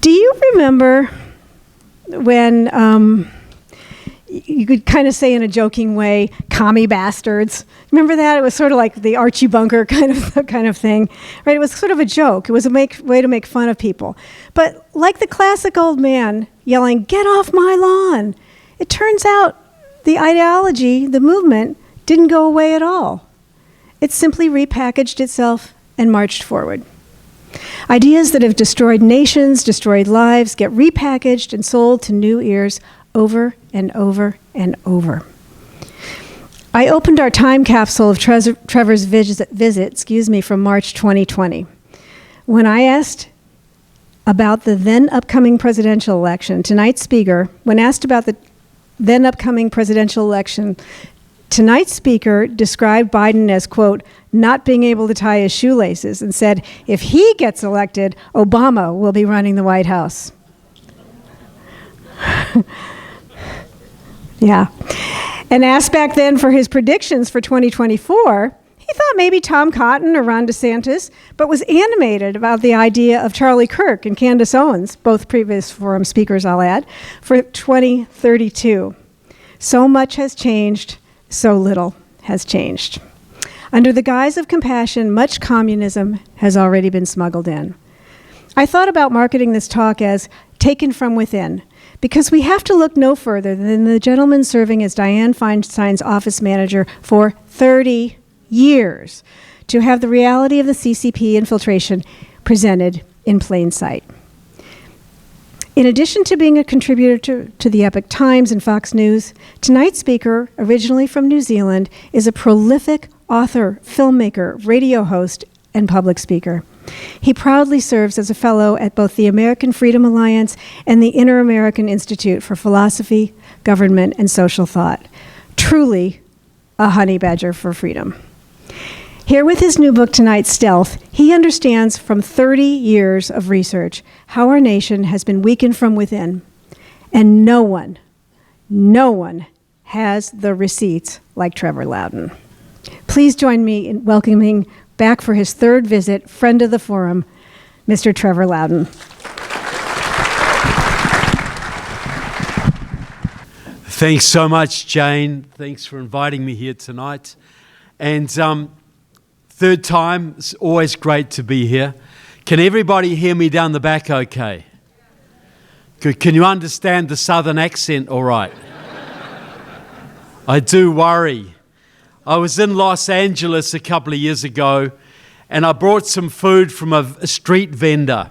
Do you remember when you could kind of say in a joking way, commie bastards? Remember that? It was sort of like the Archie Bunker kind of thing, right? It was sort of a joke. It was a way to make fun of people. But like the classic old man yelling, "Get off my lawn!" It turns out the ideology, the movement, didn't go away at all. It simply repackaged itself and marched forward. Ideas that have destroyed nations, destroyed lives, get repackaged and sold to new ears over and over and over. I opened our time capsule of Trevor's visit, from March 2020. When I asked about the then upcoming presidential election, tonight's speaker described Biden as, quote, not being able to tie his shoelaces, and said, if he gets elected, Obama will be running the White House. Yeah. And asked back then for his predictions for 2024, he thought maybe Tom Cotton or Ron DeSantis, but was animated about the idea of Charlie Kirk and Candace Owens, both previous forum speakers, I'll add, for 2032. So much has changed, so little has changed. Under the guise of compassion, much communism has already been smuggled in. I thought about marketing this talk as taken from within, because we have to look no further than the gentleman serving as Dianne Feinstein's office manager for 30 years to have the reality of the CCP infiltration presented in plain sight. In addition to being a contributor to the Epoch Times and Fox News, tonight's speaker, originally from New Zealand, is a prolific author, filmmaker, radio host, and public speaker. He proudly serves as a fellow at both the American Freedom Alliance and the Inter-American Institute for Philosophy, Government, and Social Thought. Truly a honey badger for freedom. Here with his new book tonight, Stealth, he understands from 30 years of research how our nation has been weakened from within. And no one has the receipts like Trevor Loudon. Please join me in welcoming back for his third visit, friend of the forum, Mr. Trevor Loudon. Thanks so much, Jane. Thanks for inviting me here tonight. And third time, it's always great to be here. Can everybody hear me down the back okay? Good. Can you understand the southern accent all right? I do worry. I was in Los Angeles a couple of years ago, and I brought some food from a street vendor.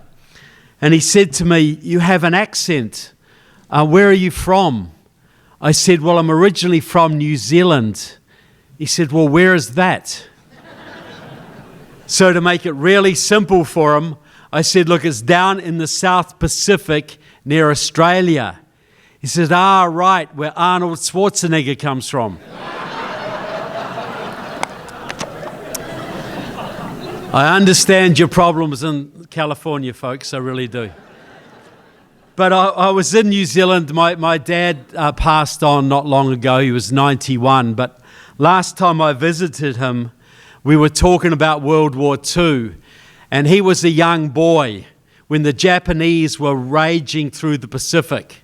And he said to me, "You have an accent. Where are you from?" I said, "Well, I'm originally from New Zealand." He said, "Well, where is that?" So to make it really simple for him, I said, "Look, it's down in the South Pacific near Australia." He said, "Ah, right, where Arnold Schwarzenegger comes from." I understand your problems in California, folks, I really do. But I was in New Zealand. My dad passed on not long ago. He was 91. But last time I visited him, we were talking about World War II. And he was a young boy when the Japanese were raging through the Pacific.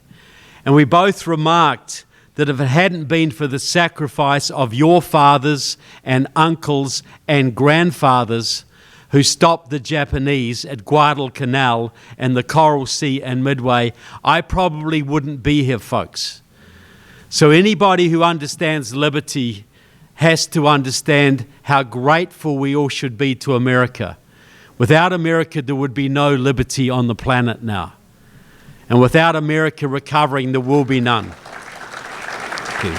And we both remarked that if it hadn't been for the sacrifice of your fathers and uncles and grandfathers who stopped the Japanese at Guadalcanal and the Coral Sea and Midway, I probably wouldn't be here, folks. So anybody who understands liberty has to understand how grateful we all should be to America. Without America, there would be no liberty on the planet now. And without America recovering, there will be none. Thank you.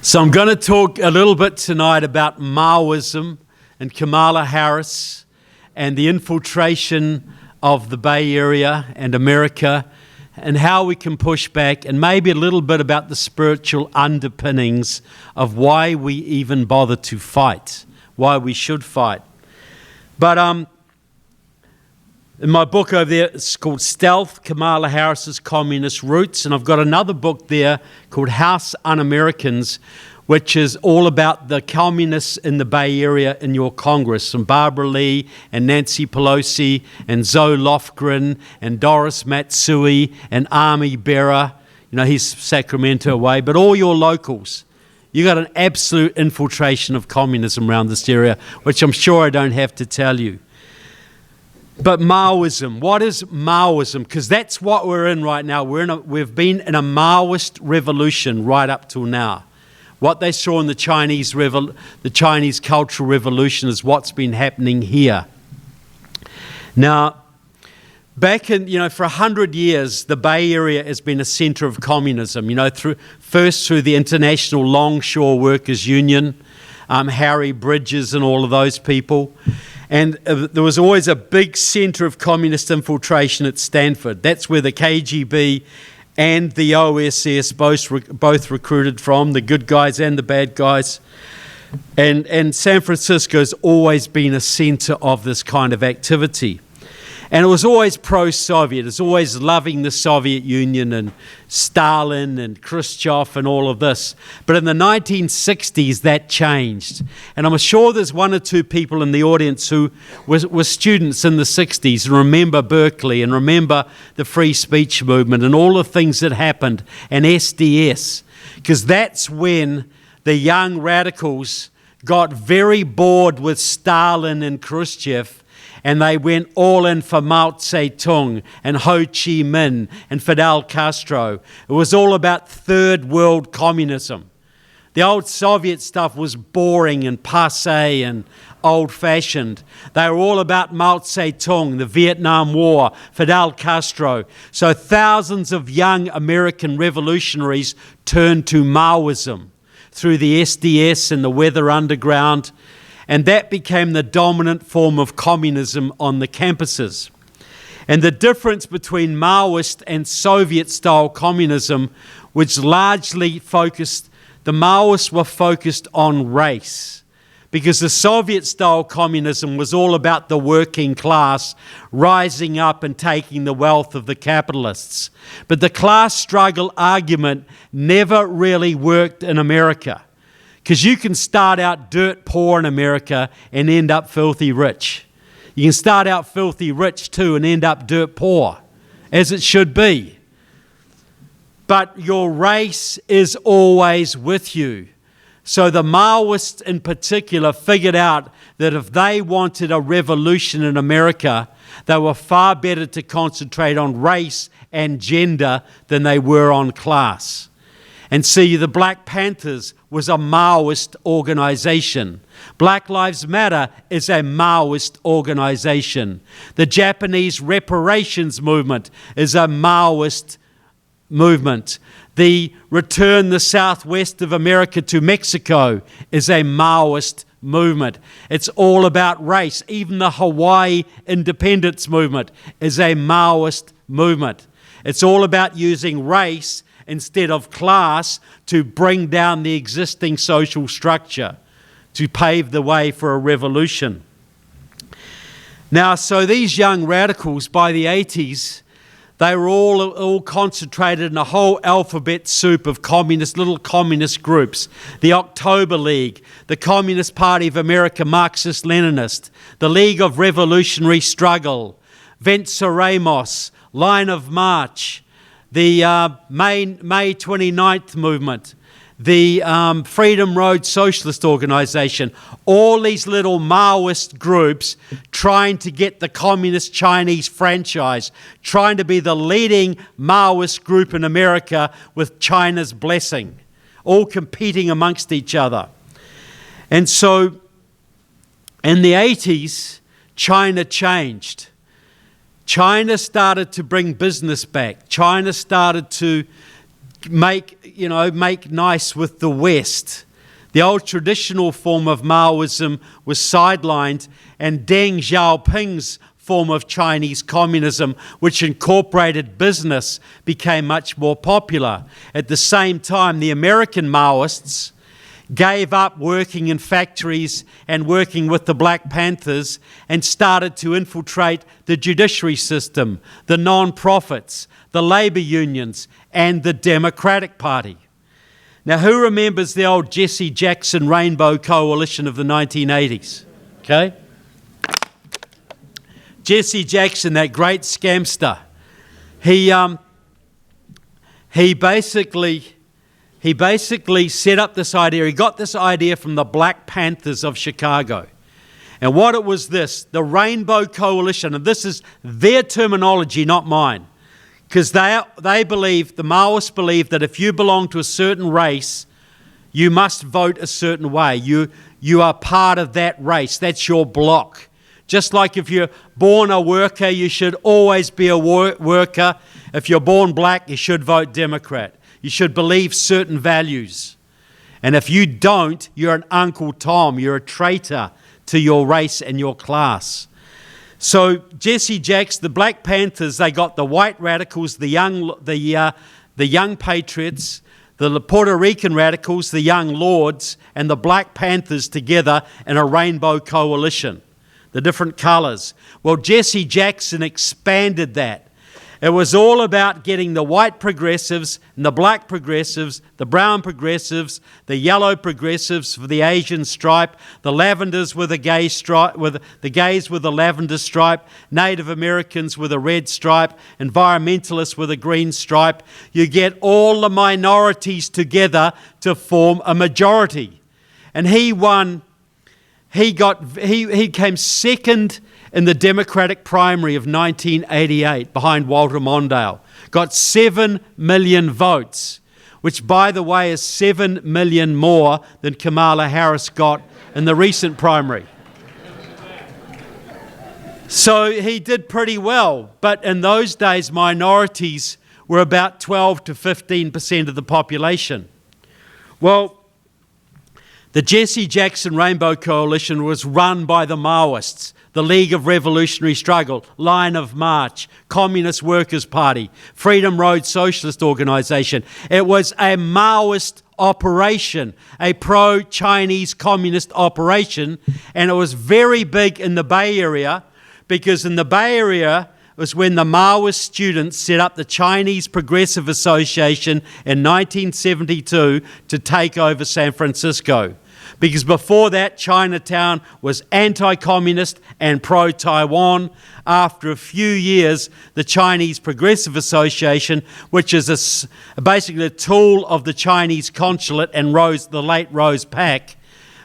So I'm going to talk a little bit tonight about Maoism and Kamala Harris and the infiltration of the Bay Area and America and how we can push back, and maybe a little bit about the spiritual underpinnings of why we even bother to fight, why we should fight. But in my book over there, it's called Stealth, Kamala Harris's Communist Roots, and I've got another book there called House Un-Americans, which is all about the communists in the Bay Area in your Congress, from Barbara Lee and Nancy Pelosi and Zoe Lofgren and Doris Matsui and Army Bearer. You know, he's Sacramento way, but all your locals. You got an absolute infiltration of communism around this area, which I'm sure I don't have to tell you. But Maoism, what is Maoism? Because that's what we're in right now. We've been in a Maoist revolution right up till now. What they saw in the Chinese Cultural Revolution is what's been happening here. Now, back in, for 100 years, the Bay Area has been a center of communism, first through the International Longshore Workers Union, Harry Bridges and all of those people. And there was always a big center of communist infiltration at Stanford. That's where the KGB and the OSS both recruited from, the good guys and the bad guys. And San Francisco's always been a center of this kind of activity. And it was always pro-Soviet. It was always loving the Soviet Union and Stalin and Khrushchev and all of this. But in the 1960s, that changed. And I'm sure there's one or two people in the audience who were students in the 60s and remember Berkeley and remember the free speech movement and all the things that happened and SDS. Because that's when the young radicals got very bored with Stalin and Khrushchev, and they went all in for Mao Zedong and Ho Chi Minh and Fidel Castro. It was all about third world communism. The old Soviet stuff was boring and passé and old-fashioned. They were all about Mao Zedong, the Vietnam War, Fidel Castro. So thousands of young American revolutionaries turned to Maoism through the SDS and the Weather Underground, and that became the dominant form of communism on the campuses. And the difference between Maoist and Soviet-style communism was largely focused, the Maoists were focused on race, because the Soviet-style communism was all about the working class rising up and taking the wealth of the capitalists. But the class struggle argument never really worked in America, because you can start out dirt poor in America and end up filthy rich. You can start out filthy rich too and end up dirt poor, as it should be. But your race is always with you. So the Maoists in particular figured out that if they wanted a revolution in America, they were far better to concentrate on race and gender than they were on class. And see, the Black Panthers was a Maoist organization. Black Lives Matter is a Maoist organization. The Japanese reparations movement is a Maoist movement. The Return the Southwest of America to Mexico is a Maoist movement. It's all about race. Even the Hawaii independence movement is a Maoist movement. It's all about using race instead of class to bring down the existing social structure, to pave the way for a revolution. Now, so these young radicals by the 80s, they were all concentrated in a whole alphabet soup of little communist groups. The October League, the Communist Party of America, Marxist-Leninist, the League of Revolutionary Struggle, Venceremos, Line of March, the May 29th movement, the Freedom Road Socialist Organization, all these little Maoist groups trying to get the Communist Chinese franchise, trying to be the leading Maoist group in America with China's blessing, all competing amongst each other. And so in the 80s, China changed. China started to bring business back. China started to make nice with the West. The old traditional form of Maoism was sidelined, and Deng Xiaoping's form of Chinese communism, which incorporated business, became much more popular. At the same time, the American Maoists gave up working in factories and working with the Black Panthers and started to infiltrate the judiciary system, the non-profits, the labor unions, and the Democratic Party. Now, who remembers the old Jesse Jackson Rainbow Coalition of the 1980s? Okay? Jesse Jackson, that great scamster, he basically set up this idea. He got this idea from the Black Panthers of Chicago. And what it was this, the Rainbow Coalition, and this is their terminology, not mine, because they believe, the Maoists believe, that if you belong to a certain race, you must vote a certain way. You are part of that race. That's your block. Just like if you're born a worker, you should always be a worker. If you're born black, you should vote Democrat. You should believe certain values. And if you don't, you're an Uncle Tom. You're a traitor to your race and your class. So Jesse Jackson, the Black Panthers, they got the white radicals, the young patriots, the Puerto Rican radicals, the young lords, and the Black Panthers together in a rainbow coalition. The different colours. Well, Jesse Jackson expanded that. It was all about getting the white progressives and the black progressives, the brown progressives, the yellow progressives for the Asian stripe, the lavenders with the gay stripe, with the gays with the lavender stripe, Native Americans with a red stripe, environmentalists with a green stripe. You get all the minorities together to form a majority. And he won. He came second in the Democratic primary of 1988 behind Walter Mondale. Got 7 million votes, which, by the way, is 7 million more than Kamala Harris got in the recent primary. So he did pretty well. But in those days, minorities were about 12 to 15% of the population. Well, the Jesse Jackson Rainbow Coalition was run by the Maoists, the League of Revolutionary Struggle, Line of March, Communist Workers' Party, Freedom Road Socialist Organisation. It was a Maoist operation, a pro-Chinese communist operation, and it was very big in the Bay Area, because in the Bay Area was when the Maoist students set up the Chinese Progressive Association in 1972 to take over San Francisco. Because before that, Chinatown was anti-communist and pro-Taiwan. After a few years, the Chinese Progressive Association, which is basically a tool of the Chinese consulate and the late Rose Pak,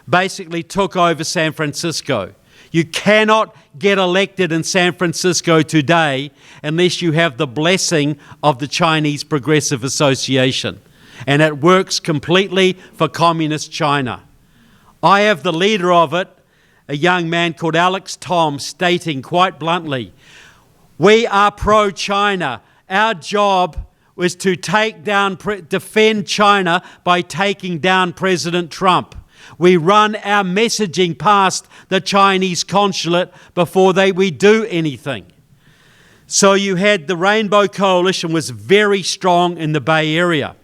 basically took over San Francisco. You cannot get elected in San Francisco today unless you have the blessing of the Chinese Progressive Association. And it works completely for Communist China. I have the leader of it, a young man called Alex Tom, stating quite bluntly, "We are pro-China. Our job was to defend China by taking down President Trump. We run our messaging past the Chinese consulate before we do anything." So you had the Rainbow Coalition was very strong in the Bay Area,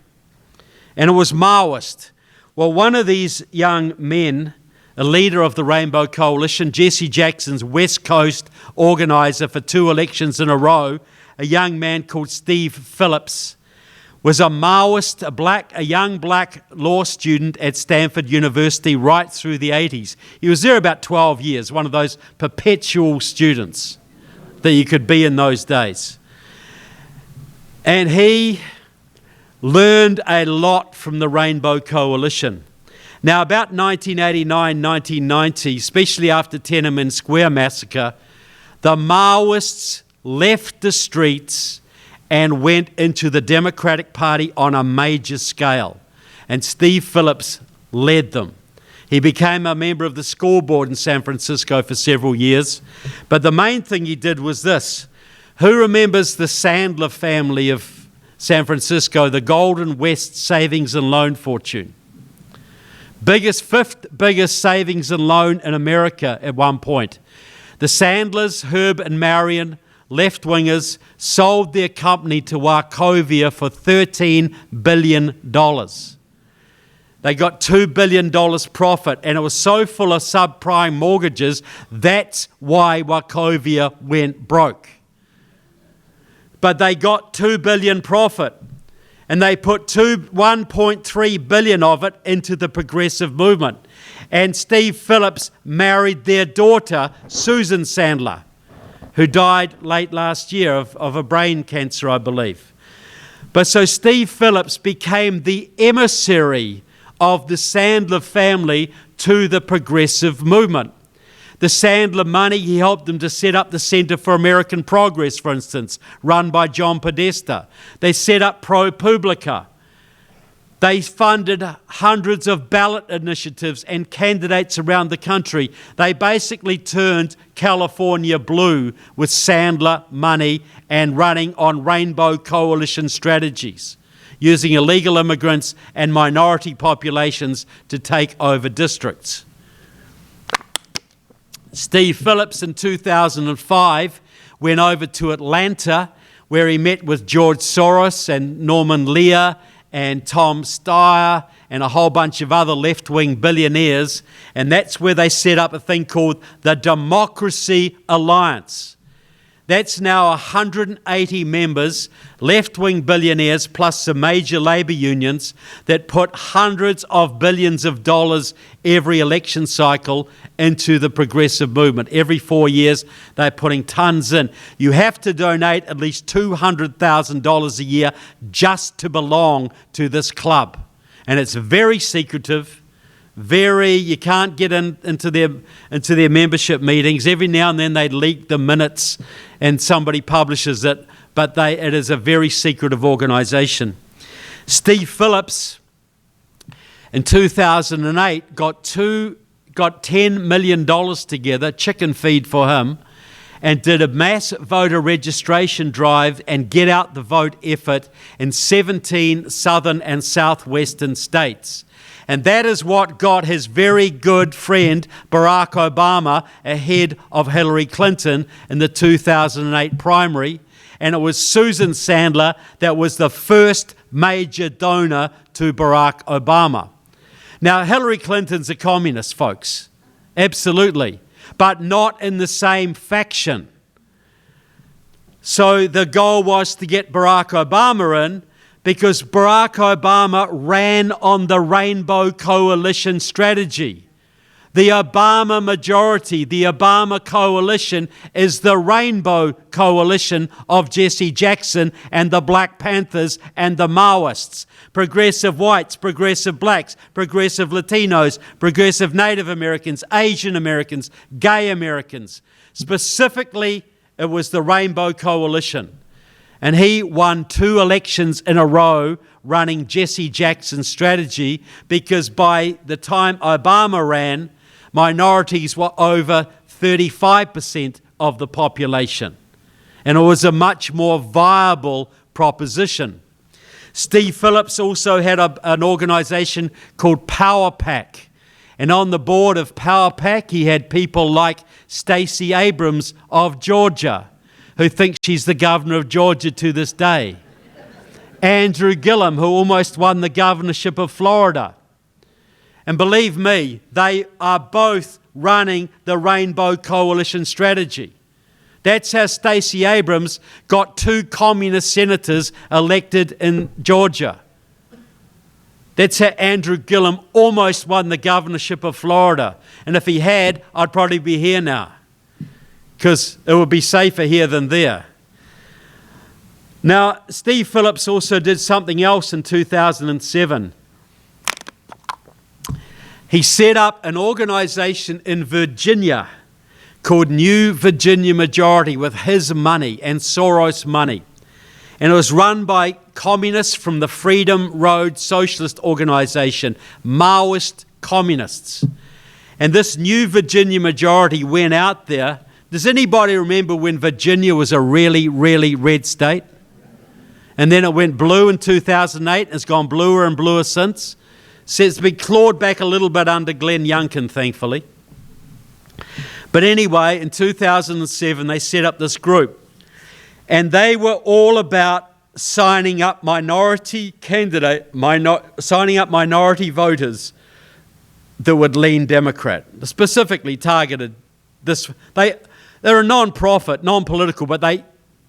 and it was Maoist. Well, one of these young men, a leader of the Rainbow Coalition, Jesse Jackson's West Coast organizer for 2 elections in a row, a young man called Steve Phillips, was a Maoist, a young black law student at Stanford University right through the 80s. He was there about 12 years, one of those perpetual students that you could be in those days. And he learned a lot from the Rainbow Coalition. Now, about 1989, 1990, especially after Tiananmen Square massacre, the Maoists left the streets and went into the Democratic Party on a major scale. And Steve Phillips led them. He became a member of the school board in San Francisco for several years. But the main thing he did was this. Who remembers the Sandler family of San Francisco, the Golden West savings and loan fortune? Fifth biggest savings and loan in America at one point. The Sandlers, Herb and Marion, left-wingers, sold their company to Wachovia for $13 billion. They got $2 billion profit, and it was so full of subprime mortgages, that's why Wachovia went broke. But they got $2 billion profit. And they put 1.3 billion of it into the progressive movement. And Steve Phillips married their daughter, Susan Sandler, who died late last year of a brain cancer, I believe. But so Steve Phillips became the emissary of the Sandler family to the progressive movement. The Sandler money, he helped them to set up the Centre for American Progress, for instance, run by John Podesta. They set up ProPublica. They funded hundreds of ballot initiatives and candidates around the country. They basically turned California blue with Sandler money and running on rainbow coalition strategies, using illegal immigrants and minority populations to take over districts. Steve Phillips in 2005 went over to Atlanta, where he met with George Soros and Norman Lear and Tom Steyer and a whole bunch of other left-wing billionaires, and that's where they set up a thing called the Democracy Alliance. That's now 180 members, left-wing billionaires, plus some major labour unions that put hundreds of billions of dollars every election cycle into the progressive movement. Every 4 years, they're putting tons in. You have to donate at least $200,000 a year just to belong to this club. And it's very secretive. You can't get into their membership meetings. Every now and then they leak the minutes and somebody publishes it, but it is a very secretive organisation. Steve Phillips in 2008 got $10 million together, chicken feed for him, and did a mass voter registration drive and get out the vote effort in 17 southern and southwestern states. And that is what got his very good friend Barack Obama ahead of Hillary Clinton in the 2008 primary. And it was Susan Sandler that was the first major donor to Barack Obama. Now, Hillary Clinton's a communist, folks. Absolutely. But not in the same faction. So the goal was to get Barack Obama in, because Barack Obama ran on the Rainbow Coalition strategy. The Obama majority, the Obama coalition, is the Rainbow Coalition of Jesse Jackson and the Black Panthers and the Maoists. Progressive whites, progressive blacks, progressive Latinos, progressive Native Americans, Asian Americans, gay Americans. Specifically, it was the Rainbow Coalition. And he won 2 elections in a row running Jesse Jackson's strategy, because by the time Obama ran, minorities were over 35% of the population. And it was a much more viable proposition. Steve Phillips also had an organisation called Power Pack. And on the board of Power Pack, he had people like Stacey Abrams of Georgia, who thinks she's the governor of Georgia to this day. Andrew Gillum, who almost won the governorship of Florida. And believe me, they are both running the Rainbow Coalition strategy. That's how Stacey Abrams got 2 communist senators elected in Georgia. That's how Andrew Gillum almost won the governorship of Florida. And if he had, I'd probably be here now, because it would be safer here than there. Now, Steve Phillips also did something else in 2007. He set up an organisation in Virginia called New Virginia Majority with his money and Soros money. And it was run by communists from the Freedom Road Socialist Organisation, Maoist communists. And this New Virginia Majority went out there. Does anybody remember when Virginia was a really, really red state? And then it went blue in 2008. It's gone bluer and bluer since. So it's been clawed back a little bit under Glenn Youngkin, thankfully. But anyway, in 2007, they set up this group. And they were all about signing up minority voters that would lean Democrat. Specifically targeted this. They're a non-profit, non-political, but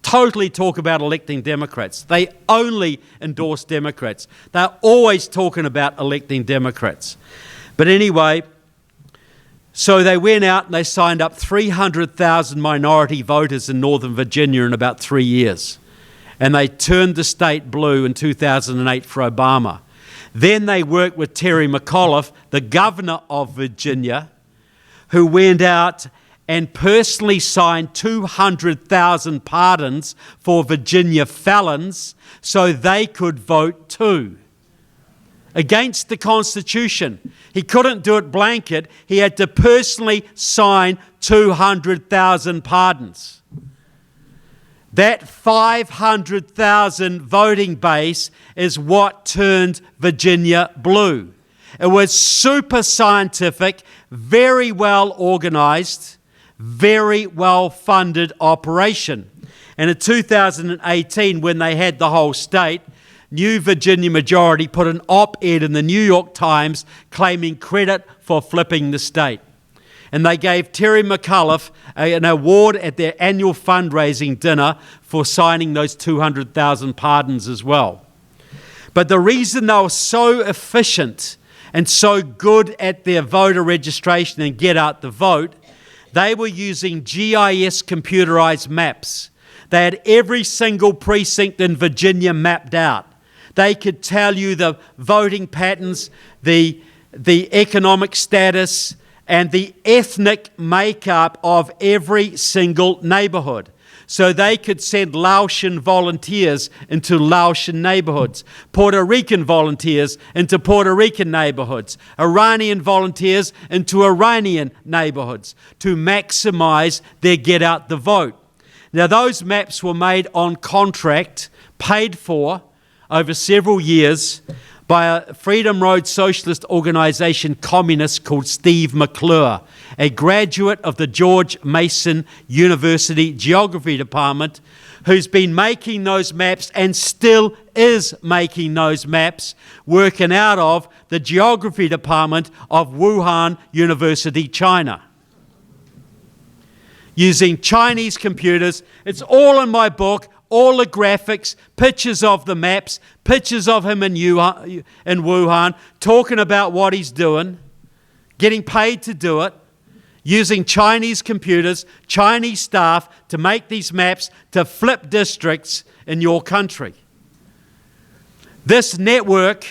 totally talk about electing Democrats. They only endorse Democrats. They're always talking about electing Democrats. But anyway, so they went out and they signed up 300,000 minority voters in Northern Virginia in about 3 years. And they turned the state blue in 2008 for Obama. Then they worked with Terry McAuliffe, the governor of Virginia, who went out and personally signed 200,000 pardons for Virginia felons so they could vote too. Against the Constitution. He couldn't do it blanket. He had to personally sign 200,000 pardons. That 500,000 voting base is what turned Virginia blue. It was super scientific, very well organized, very well-funded operation. And in 2018, when they had the whole state, New Virginia Majority put an op-ed in the New York Times claiming credit for flipping the state. And they gave Terry McAuliffe an award at their annual fundraising dinner for signing those 200,000 pardons as well. But the reason they were so efficient and so good at their voter registration and get out the vote, they were using GIS computerized maps. They had every single precinct in Virginia mapped out. They could tell you the voting patterns, the economic status, and the ethnic makeup of every single neighborhood. So they could send Laotian volunteers into Laotian neighborhoods, Puerto Rican volunteers into Puerto Rican neighborhoods, Iranian volunteers into Iranian neighborhoods to maximize their get out the vote. Now those maps were made on contract, paid for over several years by a Freedom Road socialist organization communist called Steve McClure, a graduate of the George Mason University Geography Department, who's been making those maps and still is making those maps, working out of the Geography Department of Wuhan University, China. Using Chinese computers. It's all in my book. All the graphics, pictures of the maps, pictures of him in Wuhan, talking about what he's doing, getting paid to do it, using Chinese computers, Chinese staff to make these maps to flip districts in your country. This network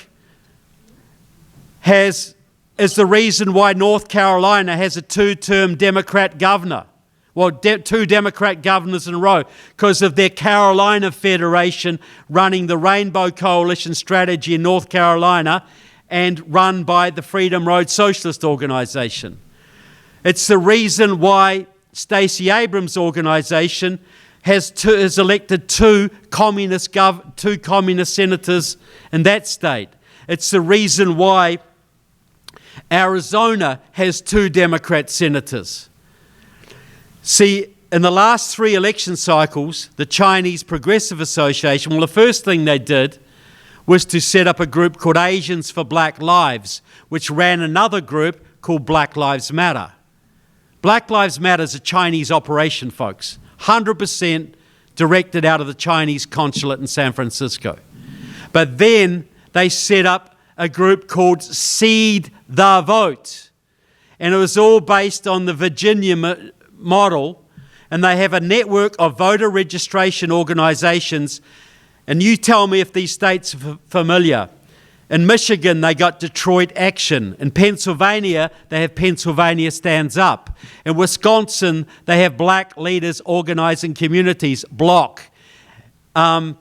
is the reason why North Carolina has a two-term Democrat governor. Well, two Democrat governors in a row because of their Carolina Federation running the Rainbow Coalition strategy in North Carolina and run by the Freedom Road Socialist Organization. It's the reason why Stacey Abrams' organization has elected two communist senators in that state. It's the reason why Arizona has two Democrat senators. See, in the last 3 election cycles, the Chinese Progressive Association, well, the first thing they did was to set up a group called Asians for Black Lives, which ran another group called Black Lives Matter. Black Lives Matter is a Chinese operation, folks, 100% directed out of the Chinese consulate in San Francisco. But then they set up a group called Seed the Vote, and it was all based on the Virginia model, and they have a network of voter registration organizations. And you tell me if these states are familiar. In Michigan, they got Detroit Action. In Pennsylvania, they have Pennsylvania Stands Up. In Wisconsin, they have Black Leaders Organizing Communities, Block. In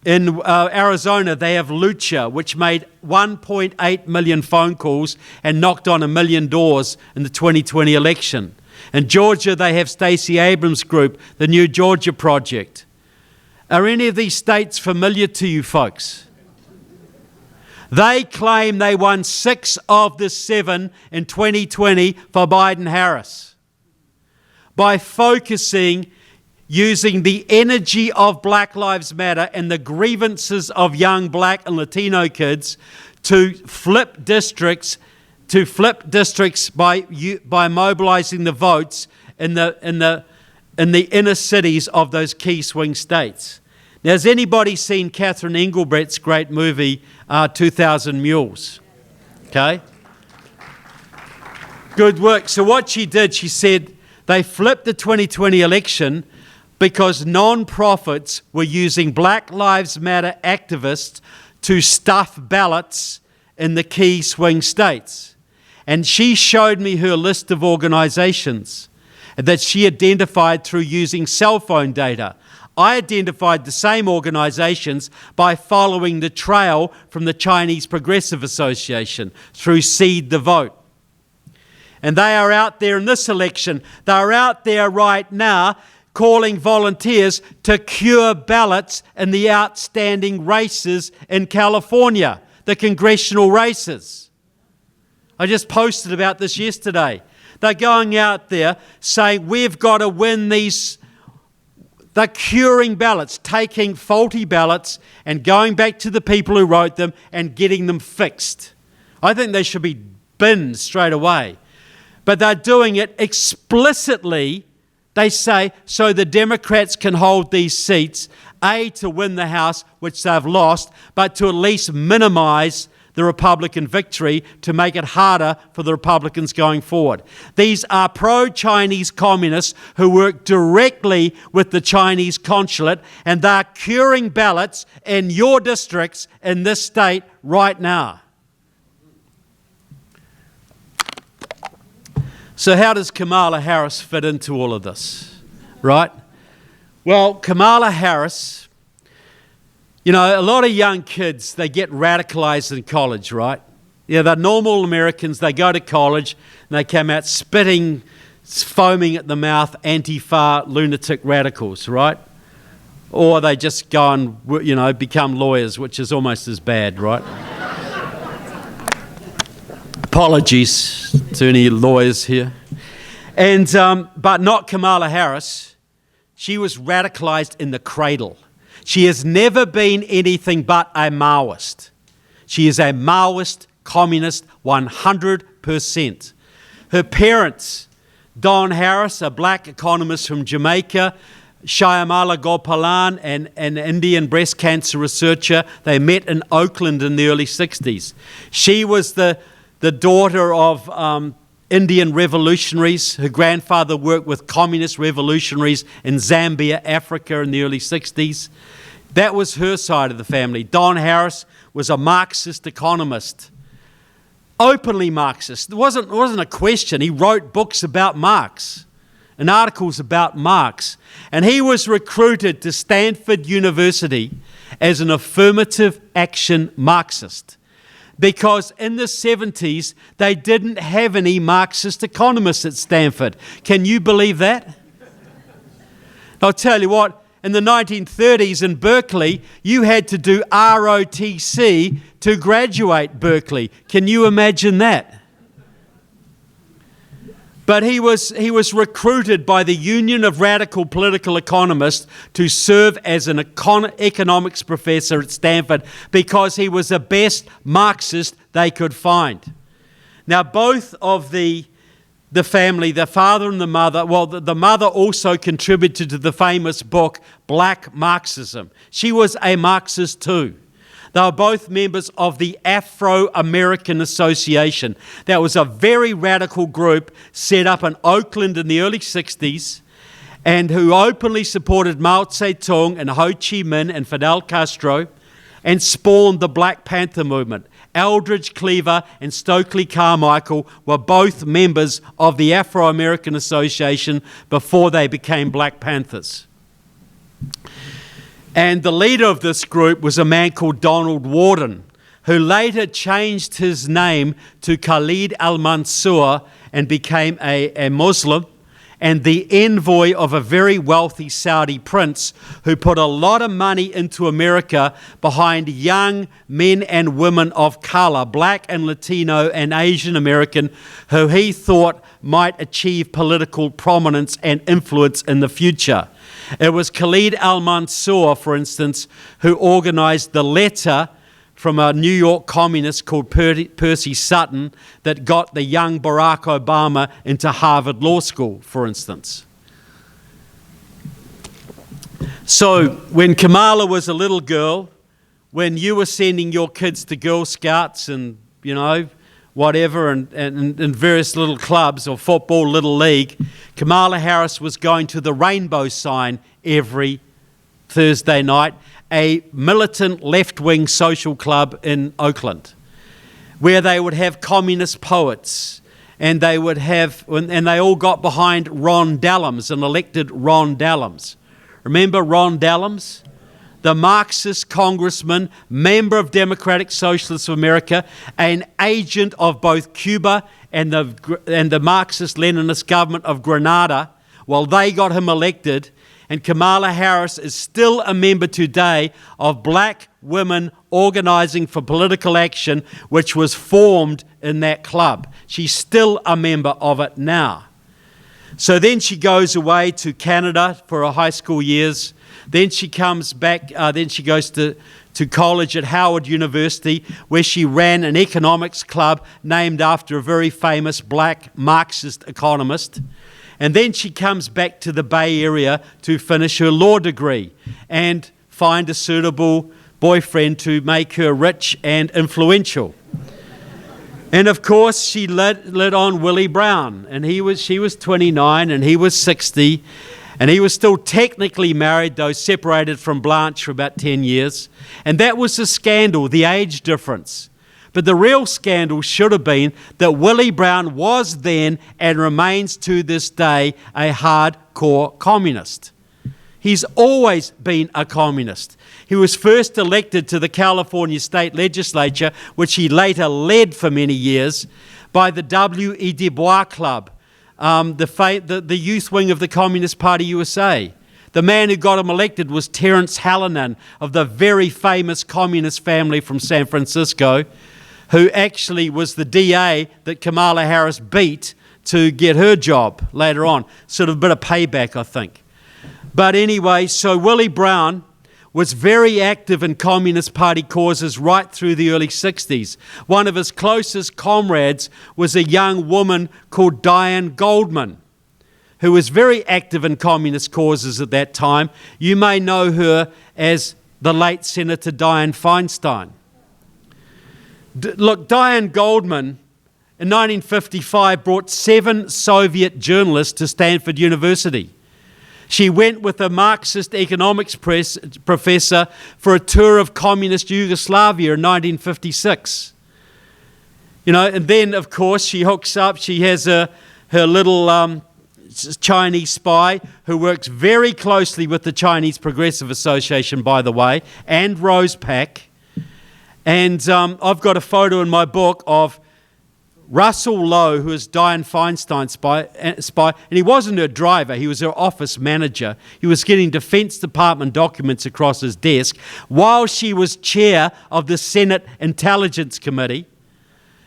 Arizona, they have Lucha, which made 1.8 million phone calls and knocked on 1 million doors in the 2020 election. In Georgia, they have Stacey Abrams' group, the New Georgia Project. Are any of these states familiar to you folks? They claim they won 6 of the 7 in 2020 for Biden-Harris by focusing, using the energy of Black Lives Matter and the grievances of young Black and Latino kids to flip districts by mobilizing the votes in the in the inner cities of those key swing states. Now, has anybody seen Catherine Engelbrecht's great movie, 2000 Mules? Okay. Good work. So what she did, she said they flipped the 2020 election because non-profits were using Black Lives Matter activists to stuff ballots in the key swing states. And she showed me her list of organizations that she identified through using cell phone data. I identified the same organizations by following the trail from the Chinese Progressive Association through Seed the Vote. And they are out there in this election. They are out there right now calling volunteers to cure ballots in the outstanding races in California, the congressional races. I just posted about this yesterday. They're going out there saying, we've got to win these. They're curing ballots, taking faulty ballots and going back to the people who wrote them and getting them fixed. I think they should be binned straight away. But they're doing it explicitly, they say, so the Democrats can hold these seats, A, to win the House, which they've lost, but to at least minimize the Republican victory to make it harder for the Republicans going forward. These are pro-Chinese communists who work directly with the Chinese consulate, and they're curing ballots in your districts in this state right now. So how does Kamala Harris fit into all of this, right? Well, Kamala Harris, you know, a lot of young kids, they get radicalized in college, right? Yeah, they're normal Americans, they go to college, and they come out spitting, foaming at the mouth, Antifa lunatic radicals, right? Or they just go and, you know, become lawyers, which is almost as bad, right? Apologies to any lawyers here. And but not Kamala Harris. She was radicalized in the cradle. She has never been anything but a Maoist. She is a Maoist communist 100%. Her parents, Don Harris, a black economist from Jamaica, Shyamala Gopalan, an Indian breast cancer researcher, they met in Oakland in the early 60s. She was the daughter of Indian revolutionaries. Her grandfather worked with communist revolutionaries in Zambia, Africa in the early 60s. That was her side of the family. Don Harris was a Marxist economist, openly Marxist. It wasn't a question. He wrote books about Marx and articles about Marx. And he was recruited to Stanford University as an affirmative action Marxist, because in the 70s, they didn't have any Marxist economists at Stanford. Can you believe that? I'll tell you what, in the 1930s in Berkeley, you had to do ROTC to graduate Berkeley. Can you imagine that? But he was recruited by the Union of Radical Political Economists to serve as an economics professor at Stanford because he was the best Marxist they could find. Now, both of the family, the father and the mother, well, the mother also contributed to the famous book, Black Marxism. She was a Marxist too. They were both members of the Afro-American Association. That was a very radical group set up in Oakland in the early 60s and who openly supported Mao Zedong and Ho Chi Minh and Fidel Castro and spawned the Black Panther movement. Eldridge Cleaver and Stokely Carmichael were both members of the Afro-American Association before they became Black Panthers. And the leader of this group was a man called Donald Warden, who later changed his name to Khalid al-Mansour and became a Muslim and the envoy of a very wealthy Saudi prince who put a lot of money into America behind young men and women of color, black and Latino and Asian American, who he thought might achieve political prominence and influence in the future. It was Khalid al-Mansour, for instance, who organized the letter from a New York communist called Percy Sutton that got the young Barack Obama into Harvard Law School, for instance. So when Kamala was a little girl, when you were sending your kids to Girl Scouts and, you know, whatever, and various little clubs or football, little league, Kamala Harris was going to the Rainbow Sign every Thursday night, a militant left-wing social club in Oakland, where they would have communist poets, and they would have, and they all got behind Ron Dellums and elected Ron Dellums. Remember Ron Dellums? The Marxist congressman, member of Democratic Socialists of America, an agent of both Cuba and the Marxist-Leninist government of Grenada. Well, they got him elected, and Kamala Harris is still a member today of Black Women Organizing for Political Action, which was formed in that club. She's still a member of it now. So then she goes away to Canada for her high school years. Then she comes back, then she goes to college at Howard University, where she ran an economics club named after a very famous black Marxist economist. And then she comes back to the Bay Area to finish her law degree and find a suitable boyfriend to make her rich and influential. And of course, she led on Willie Brown, and she was 29 and he was 60, and he was still technically married, though separated from Blanche for about 10 years. And that was the scandal, the age difference. But the real scandal should have been that Willie Brown was then and remains to this day a hardcore communist. He's always been a communist. He was first elected to the California state legislature, which he later led for many years, by the W.E. Du Bois Club, the youth wing of the Communist Party USA. The man who got him elected was Terence Hallinan of the very famous communist family from San Francisco, who actually was the DA that Kamala Harris beat to get her job later on. Sort of a bit of payback, I think. But anyway, so Willie Brown was very active in Communist Party causes right through the early 60s. One of his closest comrades was a young woman called Diane Goldman, who was very active in communist causes at that time. You may know her as the late Senator Dianne Feinstein. Look, Diane Goldman in 1955 brought 7 Soviet journalists to Stanford University. She went with a Marxist economics professor for a tour of communist Yugoslavia in 1956. You know, and then, of course, she hooks up. She has her little Chinese spy who works very closely with the Chinese Progressive Association, by the way, and Rose Pak. And I've got a photo in my book of Russell Lowe, who is Dianne Feinstein's spy, and he wasn't her driver, he was her office manager. He was getting Defense Department documents across his desk while she was chair of the Senate Intelligence Committee.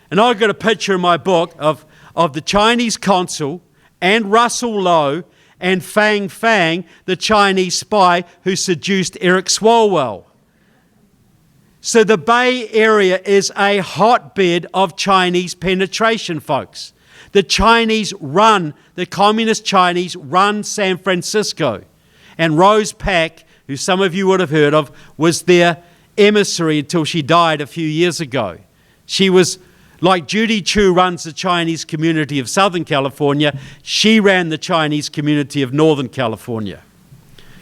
And I've got a picture in my book of the Chinese consul and Russell Lowe and Fang Fang, the Chinese spy who seduced Eric Swalwell. So the Bay Area is a hotbed of Chinese penetration, folks. The communist Chinese run San Francisco. And Rose Pak, who some of you would have heard of, was their emissary until she died a few years ago. She was, like Judy Chu runs the Chinese community of Southern California, she ran the Chinese community of Northern California.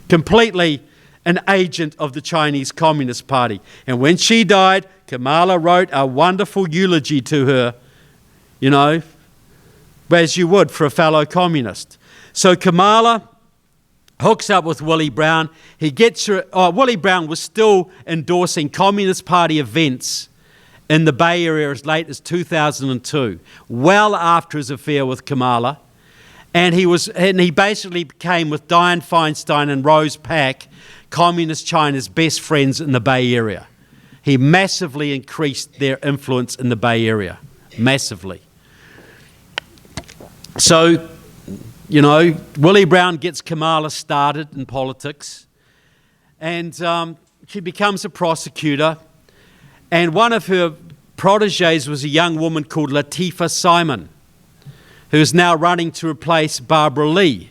Completely an agent of the Chinese Communist Party. And when she died, Kamala wrote a wonderful eulogy to her, you know, as you would for a fellow communist. So Kamala hooks up with Willie Brown. He gets her, Willie Brown was still endorsing Communist Party events in the Bay Area as late as 2002, well after his affair with Kamala. And he basically became, with Dianne Feinstein and Rose Pak, Communist China's best friends in the Bay Area. He massively increased their influence in the Bay Area, massively. So, you know, Willie Brown gets Kamala started in politics, and she becomes a prosecutor, and one of her proteges was a young woman called Latifah Simon, who is now running to replace Barbara Lee.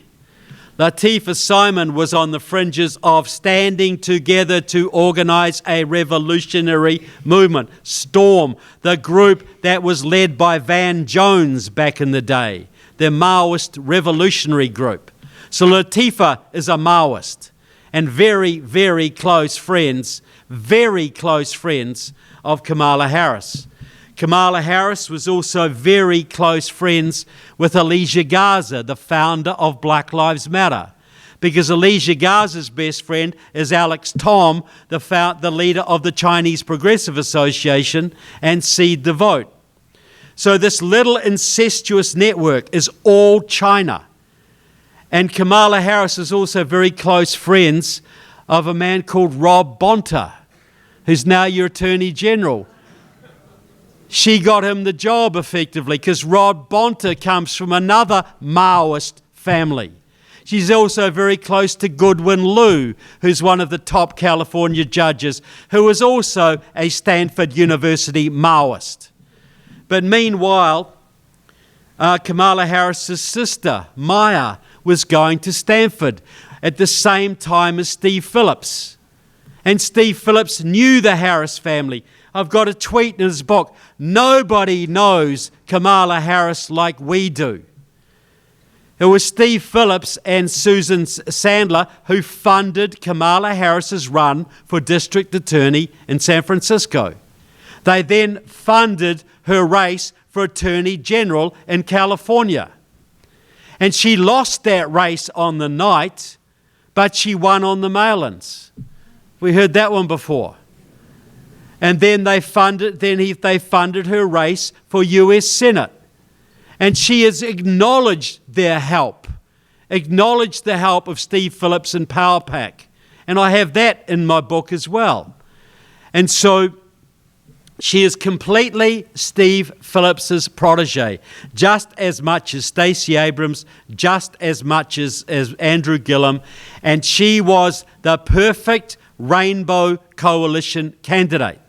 Latifah Simon was on the fringes of standing together to organise a revolutionary movement. Storm, the group that was led by Van Jones back in the day, the Maoist revolutionary group. So Latifah is a Maoist and very, very close friends of Kamala Harris. Kamala Harris was also very close friends with Alicia Garza, the founder of Black Lives Matter, because Alicia Garza's best friend is Alex Tom, the leader of the Chinese Progressive Association and Seed the Vote. So this little incestuous network is all China. And Kamala Harris is also very close friends of a man called Rob Bonta, who's now your Attorney General. She got him the job effectively because Rob Bonta comes from another Maoist family. She's also very close to Goodwin Liu, who's one of the top California judges, who was also a Stanford University Maoist. But meanwhile, Kamala Harris's sister, Maya, was going to Stanford at the same time as Steve Phillips. And Steve Phillips knew the Harris family. I've got a tweet in his book. Nobody knows Kamala Harris like we do. It was Steve Phillips and Susan Sandler who funded Kamala Harris's run for district attorney in San Francisco. They then funded her race for attorney general in California. And she lost that race on the night, but she won on the mail-ins. We heard that one before. And then they funded her race for US Senate. And she has acknowledged their help, acknowledged the help of Steve Phillips and Power Pack. And I have that in my book as well. And so she is completely Steve Phillips's protege, just as much as Stacey Abrams, just as much as Andrew Gillum. And she was the perfect Rainbow Coalition candidate.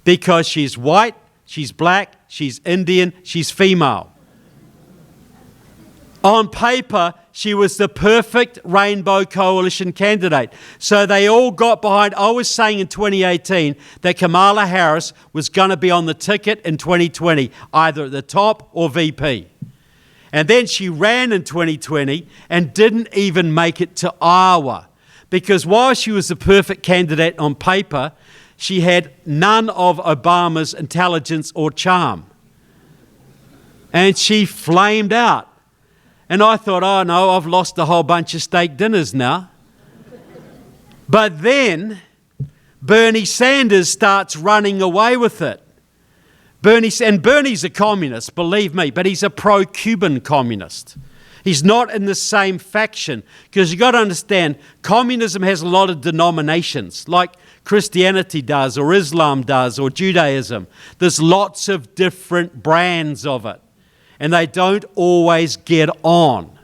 Because she's white, she's black, she's Indian, she's female. On paper, she was the perfect Rainbow Coalition candidate. So they all got behind. I was saying in 2018 that Kamala Harris was going to be on the ticket in 2020, either at the top or VP. And then she ran in 2020 and didn't even make it to Iowa. Because while she was the perfect candidate on paper, she had none of Obama's intelligence or charm. And she flamed out. And I thought, oh no, I've lost a whole bunch of steak dinners now. But then Bernie Sanders starts running away with it. Bernie's a communist, believe me, but he's a pro-Cuban communist. He's not in the same faction, because you've got to understand, communism has a lot of denominations, like Christianity does, or Islam does, or Judaism. There's lots of different brands of it, and they don't always get on.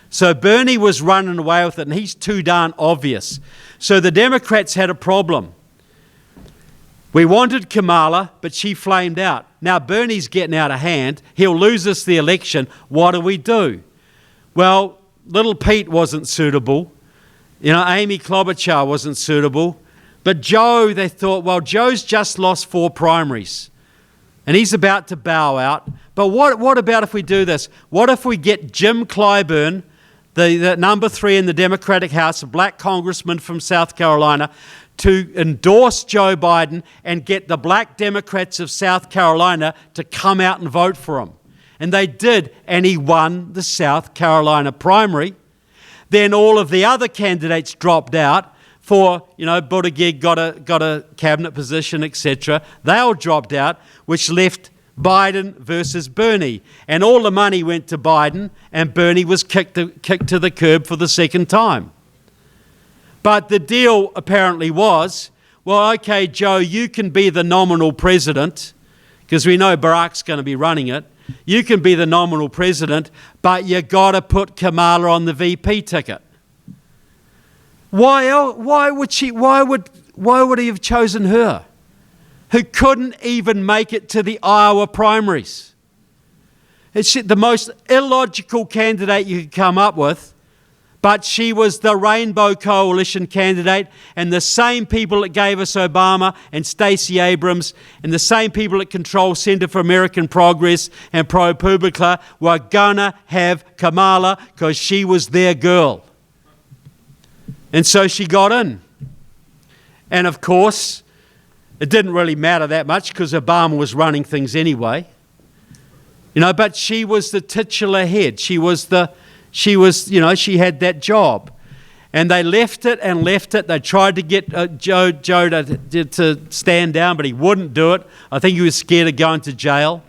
So Bernie was running away with it, and he's too darn obvious. So the Democrats had a problem. We wanted Kamala, but she flamed out. Now Bernie's getting out of hand. He'll lose us the election. What do? Well, little Pete wasn't suitable. Amy Klobuchar wasn't suitable. But Joe, they thought, well, Joe's just lost 4 primaries. And he's about to bow out. But what about if we do this? What if we get Jim Clyburn, the number 3 in the Democratic House, a black congressman from South Carolina, to endorse Joe Biden and get the black Democrats of South Carolina to come out and vote for him? And they did, and he won the South Carolina primary. Then all of the other candidates dropped out for, Buttigieg got a cabinet position, etc. They all dropped out, which left Biden versus Bernie. And all the money went to Biden, and Bernie was kicked to the curb for the second time. But the deal apparently was, well, okay, Joe, you can be the nominal president, because we know Barack's going to be running it. You can be the nominal president, but you got to put Kamala on the VP ticket. Why would he have chosen her, who couldn't even make it to the Iowa primaries? It's the most illogical candidate you could come up with, But she was the Rainbow Coalition candidate, and the same people that gave us Obama and Stacey Abrams and the same people that control Centre for American Progress and ProPublica were gonna have Kamala because she was their girl. And so she got in. And of course, it didn't really matter that much because Obama was running things anyway. But she was the titular head. She had that job. And they left it and left it. They tried to get Joe to stand down, but he wouldn't do it. I think he was scared of going to jail.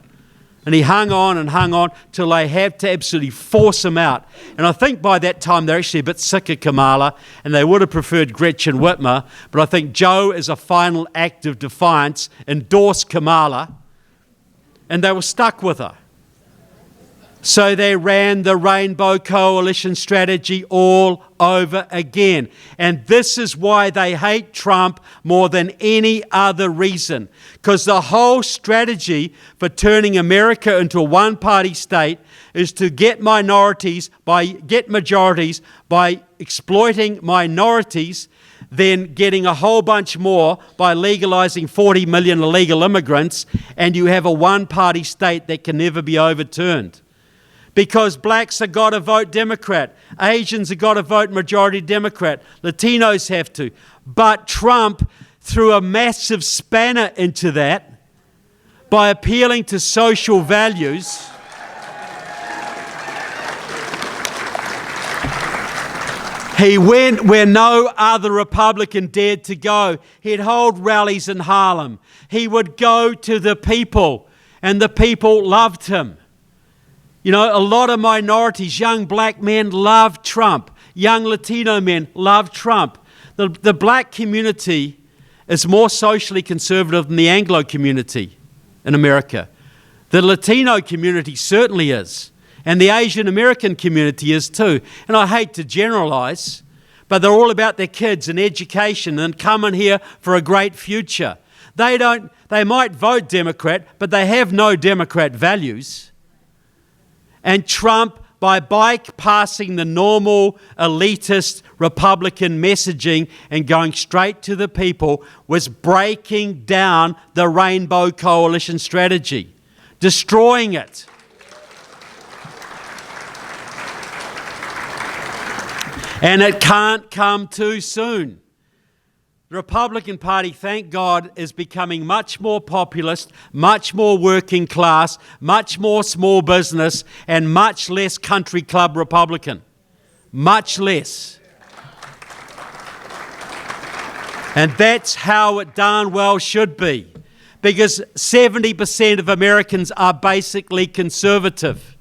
And he hung on till they had to absolutely force him out. And I think by that time they're actually a bit sick of Kamala, and they would have preferred Gretchen Whitmer. But I think Joe, as a final act of defiance, endorsed Kamala, and they were stuck with her. So they ran the Rainbow Coalition strategy all over again. And this is why they hate Trump more than any other reason. Because the whole strategy for turning America into a one-party state is to get majorities by exploiting minorities, then getting a whole bunch more by legalizing 40 million illegal immigrants, and you have a one-party state that can never be overturned. Because blacks have got to vote Democrat, Asians have got to vote majority Democrat, Latinos have to. But Trump threw a massive spanner into that by appealing to social values. He went where no other Republican dared to go. He'd hold rallies in Harlem. He would go to the people, and the people loved him. A lot of minorities, young black men love Trump. Young Latino men love Trump. The black community is more socially conservative than the Anglo community in America. The Latino community certainly is. And the Asian American community is too. And I hate to generalize, but they're all about their kids and education and coming here for a great future. They might vote Democrat, but they have no Democrat values. And Trump, by bypassing the normal elitist Republican messaging and going straight to the people, was breaking down the Rainbow Coalition strategy, destroying it. And it can't come too soon. The Republican Party, thank God, is becoming much more populist, much more working class, much more small business, and much less country club Republican. Much less. And that's how it darn well should be, because 70% of Americans are basically conservative.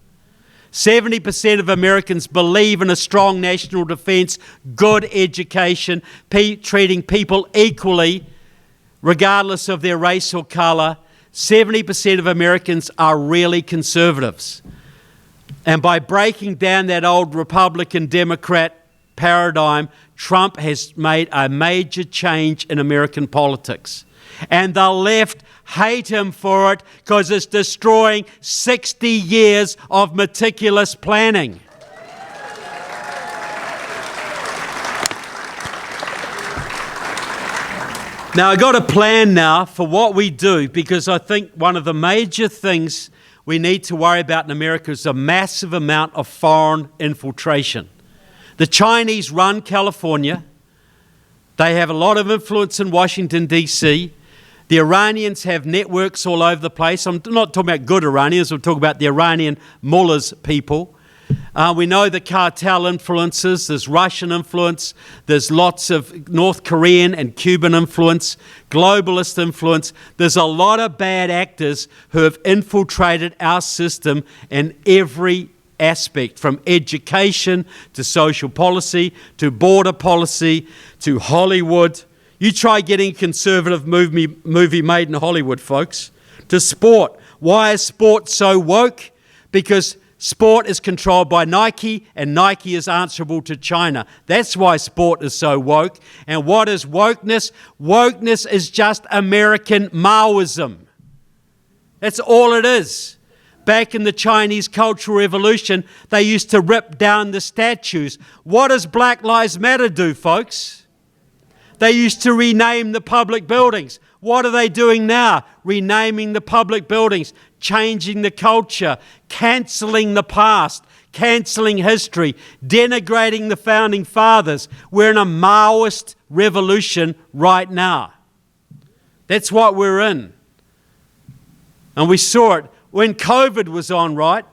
70% of Americans believe in a strong national defense, good education, treating people equally, regardless of their race or color. 70% of Americans are really conservatives. And by breaking down that old Republican-Democrat paradigm, Trump has made a major change in American politics. And the left hate him for it because it's destroying 60 years of meticulous planning. Now, I've got a plan now for what we do, because I think one of the major things we need to worry about in America is a massive amount of foreign infiltration. The Chinese run California. They have a lot of influence in Washington, D.C. The Iranians have networks all over the place. I'm not talking about good Iranians, I'm talking about the Iranian mullahs people. We know the cartel influences, there's Russian influence, there's lots of North Korean and Cuban influence, globalist influence. There's a lot of bad actors who have infiltrated our system in every aspect, from education to social policy, to border policy, to Hollywood. You try getting a conservative movie made in Hollywood, folks. To sport. Why is sport so woke? Because sport is controlled by Nike, and Nike is answerable to China. That's why sport is so woke. And what is wokeness? Wokeness is just American Maoism. That's all it is. back in the Chinese Cultural Revolution, they used to rip down the statues. What does Black Lives Matter do, folks? They used to rename the public buildings. What are they doing now? Renaming the public buildings, changing the culture, cancelling the past, cancelling history, denigrating the founding fathers. We're in a Maoist revolution right now. That's what we're in. And we saw it when COVID was on, right?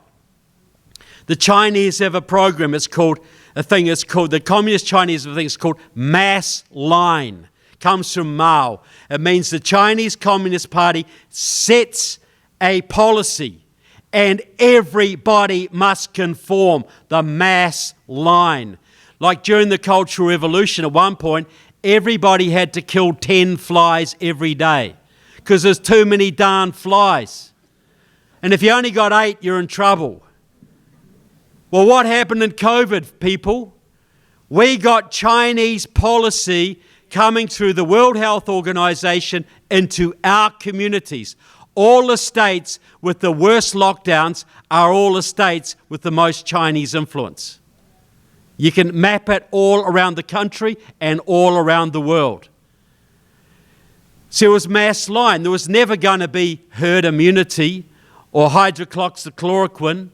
The Chinese have a program, the Communist Chinese have a thing, it's called mass line. Comes from Mao. It means the Chinese Communist Party sets a policy and everybody must conform, the mass line. Like during the Cultural Revolution at one point, everybody had to kill 10 flies every day because there's too many darn flies. And if you only got 8, you're in trouble. Well, what happened in COVID, people? We got Chinese policy coming through the World Health Organization into our communities. All the states with the worst lockdowns are all the states with the most Chinese influence. You can map it all around the country and all around the world. So it was mass line. There was never going to be herd immunity or hydroxychloroquine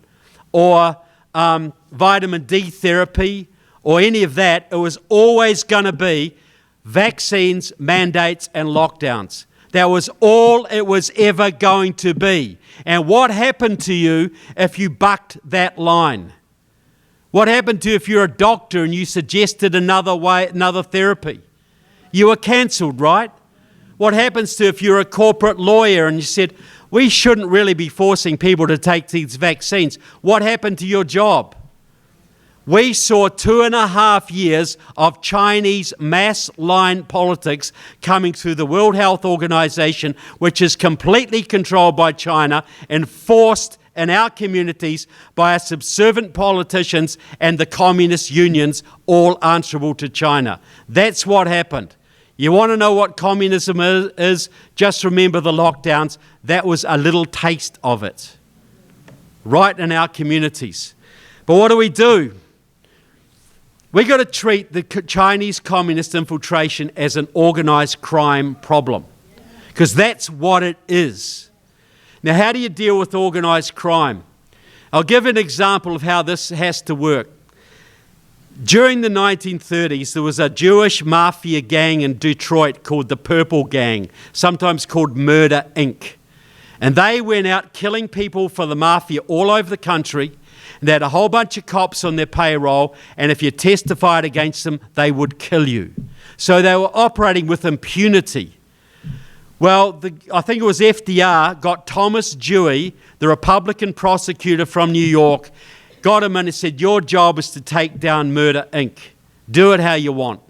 or vitamin D therapy or any of that. It was always going to be vaccines, mandates and lockdowns. That was all it was ever going to be. And what happened to you if you bucked that line? What happened to you if you're a doctor and you suggested another therapy? You were cancelled, right? What happens to if you're a corporate lawyer and you said, we shouldn't really be forcing people to take these vaccines? What happened to your job? We saw 2.5 years of Chinese mass line politics coming through the World Health Organization, which is completely controlled by China and forced in our communities by our subservient politicians and the communist unions, all answerable to China. That's what happened. You want to know what communism is? Just remember the lockdowns. That was a little taste of it, right in our communities. But what do? We've got to treat the Chinese communist infiltration as an organised crime problem, because that's what it is. Now, how do you deal with organised crime? I'll give an example of how this has to work. During the 1930s, there was a Jewish mafia gang in Detroit called the Purple Gang, sometimes called Murder, Inc. And they went out killing people for the mafia all over the country. They had a whole bunch of cops on their payroll, and if you testified against them, they would kill you. So they were operating with impunity. Well, I think it was FDR got Thomas Dewey, the Republican prosecutor from New York, got him in and said, your job is to take down Murder, Inc. Do it how you want.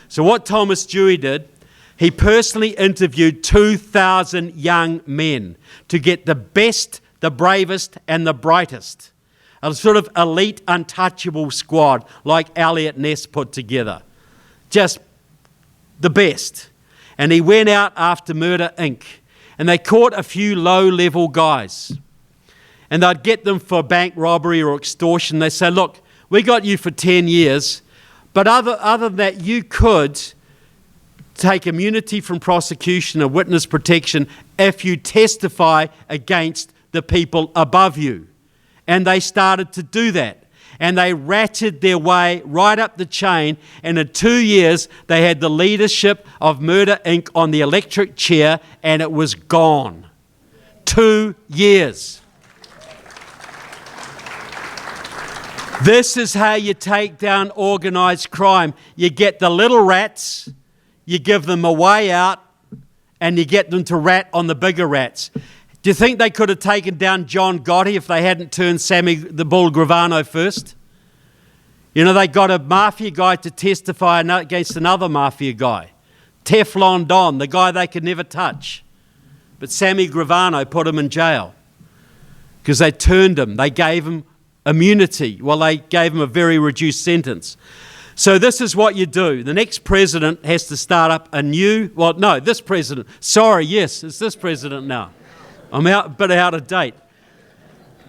So what Thomas Dewey did, he personally interviewed 2,000 young men to get the best, the bravest, and the brightest. A sort of elite, untouchable squad like Elliot Ness put together. Just the best. And he went out after Murder, Inc. And they caught a few low-level guys. And they'd get them for bank robbery or extortion. They say, look, we got you for 10 years, but other than that, you could take immunity from prosecution or witness protection if you testify against the people above you. And they started to do that. And they ratcheted their way right up the chain. And in 2 years, they had the leadership of Murder, Inc. on the electric chair, and it was gone. 2 years. This is how you take down organised crime. You get the little rats, you give them a way out, and you get them to rat on the bigger rats. Do you think they could have taken down John Gotti if they hadn't turned Sammy the Bull Gravano first? You know, they got a mafia guy to testify against another mafia guy. Teflon Don, the guy they could never touch. But Sammy Gravano put him in jail because they turned him. They gave him immunity. Well, they gave him a very reduced sentence. So this is what you do. The next president has to start up a new, this president. Sorry, yes, it's this president now. I'm a bit out of date.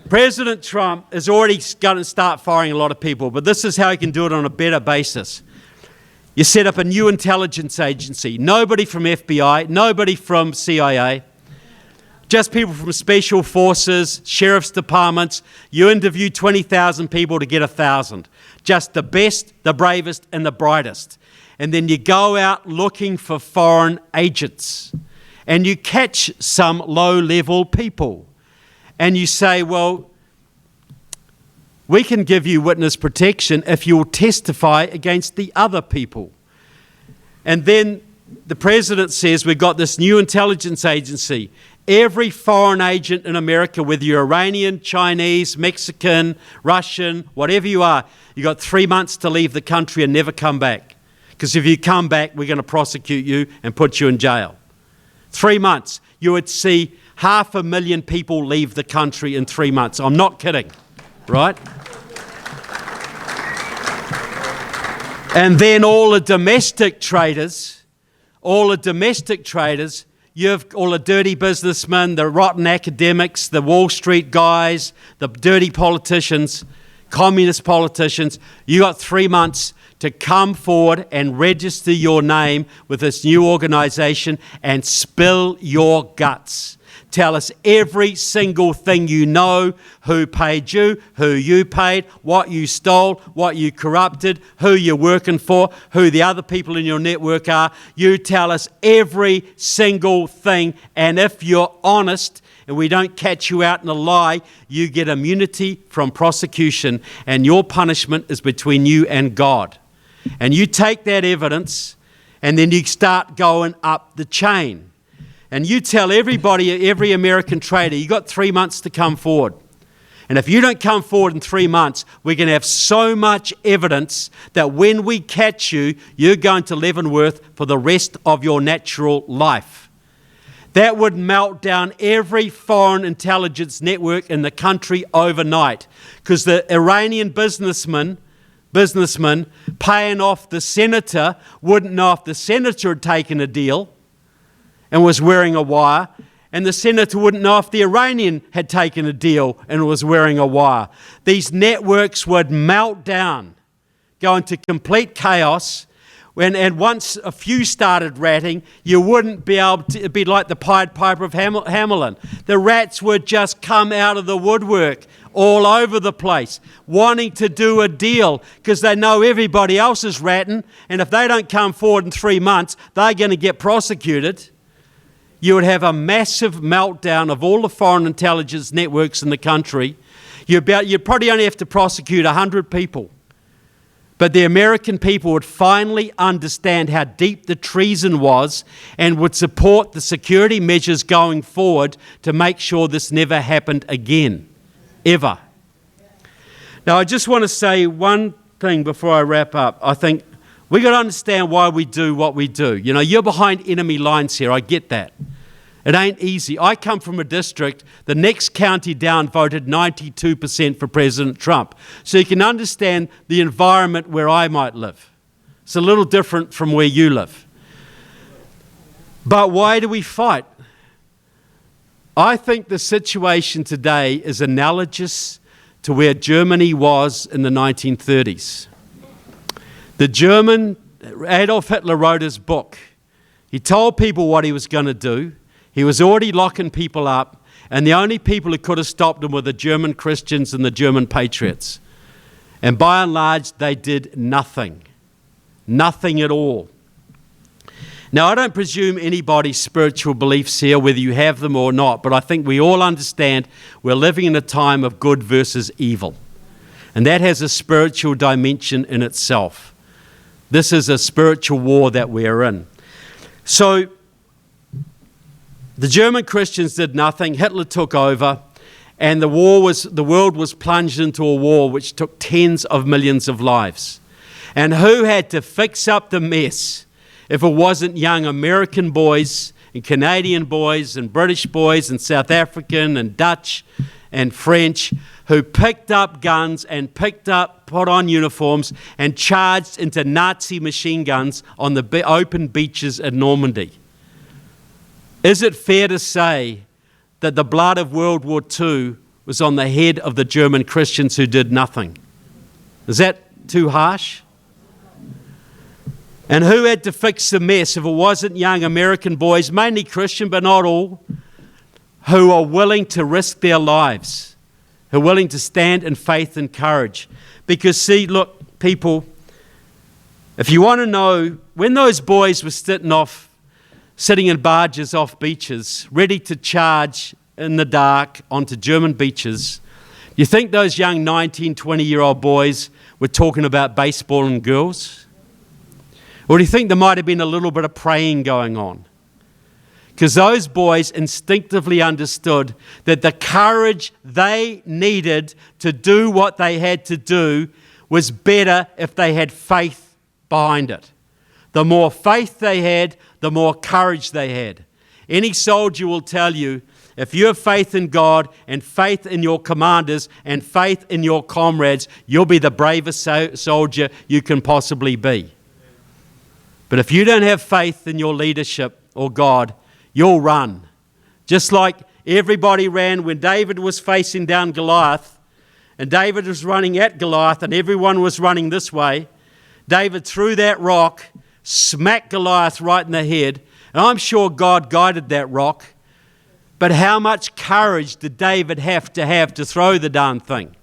President Trump is already going to start firing a lot of people, but this is how he can do it on a better basis. You set up a new intelligence agency. Nobody from FBI, nobody from CIA, just people from special forces, sheriff's departments. You interview 20,000 people to get 1,000. Just the best, the bravest, and the brightest. And then you go out looking for foreign agents. And you catch some low-level people. And you say, well, we can give you witness protection if you'll testify against the other people. And then the president says, we've got this new intelligence agency. Every foreign agent in America, whether you're Iranian, Chinese, Mexican, Russian, whatever you are, you've got 3 months to leave the country and never come back. Because if you come back, we're going to prosecute you and put you in jail. 3 months. You would see 500,000 people leave the country in 3 months. I'm not kidding, right? And then all the domestic traders, you have all the dirty businessmen, the rotten academics, the Wall Street guys, the dirty politicians, communist politicians. You got 3 months to come forward and register your name with this new organization and spill your guts. Tell us every single thing you know, who paid you, who you paid, what you stole, what you corrupted, who you're working for, who the other people in your network are. You tell us every single thing, and if you're honest and we don't catch you out in a lie, you get immunity from prosecution, and your punishment is between you and God. And you take that evidence and then you start going up the chain. And you tell everybody, every American trader, you got 3 months to come forward. And if you don't come forward in 3 months, we're going to have so much evidence that when we catch you, you're going to Leavenworth for the rest of your natural life. That would melt down every foreign intelligence network in the country overnight. Because the Iranian businessman paying off the senator wouldn't know if the senator had taken a deal and was wearing a wire, and the senator wouldn't know if the Iranian had taken a deal and was wearing a wire. These networks would melt down, go into complete chaos, and once a few started ratting, you wouldn't be able to, it'd be like the Pied Piper of Hamelin. The rats would just come out of the woodwork all over the place, wanting to do a deal because they know everybody else is ratting, and if they don't come forward in 3 months, they're going to get prosecuted. You would have a massive meltdown of all the foreign intelligence networks in the country. You'd probably only have to prosecute 100 people. But the American people would finally understand how deep the treason was and would support the security measures going forward to make sure this never happened again, ever. Now, I just want to say one thing before I wrap up. I think we've got to understand why we do what we do. You know, you're behind enemy lines here. I get that. It ain't easy. I come from a district, the next county down voted 92% for President Trump. So you can understand the environment where I might live. It's a little different from where you live. But why do we fight? I think the situation today is analogous to where Germany was in the 1930s. Adolf Hitler wrote his book. He told people what he was going to do. He was already locking people up, and the only people who could have stopped him were the German Christians and the German patriots. And by and large, they did nothing. Nothing at all. Now, I don't presume anybody's spiritual beliefs here, whether you have them or not, but I think we all understand we're living in a time of good versus evil. And that has a spiritual dimension in itself. This is a spiritual war that we're in. So, the German Christians did nothing. Hitler took over, and the world was plunged into a war which took tens of millions of lives. And who had to fix up the mess if it wasn't young American boys and Canadian boys and British boys and South African and Dutch and French who picked up guns and put on uniforms and charged into Nazi machine guns on the open beaches at Normandy? Is it fair to say that the blood of World War II was on the head of the German Christians who did nothing. Is that too harsh? And who had to fix the mess if it wasn't young American boys, mainly Christian but not all, who are willing to risk their lives, who are willing to stand in faith and courage? Because see, look, people, if you want to know, when those boys were sitting in barges off beaches, ready to charge in the dark onto German beaches, you think those young 19, 20-year-old boys were talking about baseball and girls? Or do you think there might have been a little bit of praying going on? Because those boys instinctively understood that the courage they needed to do what they had to do was better if they had faith behind it. The more faith they had, the more courage they had. Any soldier will tell you, if you have faith in God and faith in your commanders and faith in your comrades, you'll be the bravest soldier you can possibly be. But if you don't have faith in your leadership or God, you'll run. Just like everybody ran when David was facing down Goliath, and David was running at Goliath, and everyone was running this way. David threw that rock, smacked Goliath right in the head, and I'm sure God guided that rock. But how much courage did David have to throw the darn thing?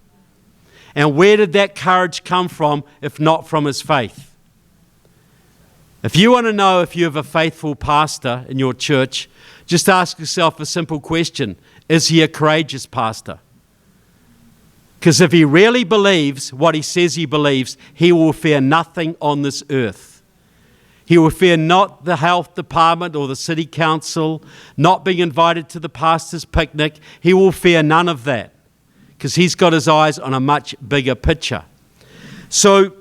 And where did that courage come from if not from his faith? If you want to know if you have a faithful pastor in your church, just ask yourself a simple question. Is he a courageous pastor? Because if he really believes what he says he believes, he will fear nothing on this earth. He will fear not the health department or the city council, not being invited to the pastor's picnic. He will fear none of that because he's got his eyes on a much bigger picture. So,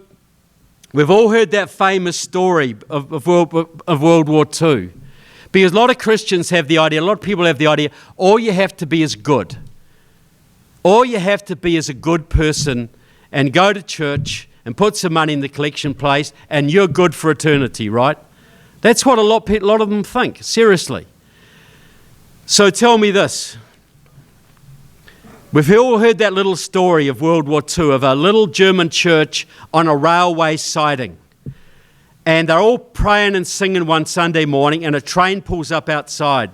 we've all heard that famous story of World War II. Because a lot of Christians have the idea, a lot of people have the idea, all you have to be is good. All you have to be is a good person and go to church and put some money in the collection place and you're good for eternity, right? That's what a lot of them think, seriously. So tell me this. We've all heard that little story of World War II, of a little German church on a railway siding. And they're all praying and singing one Sunday morning, and a train pulls up outside.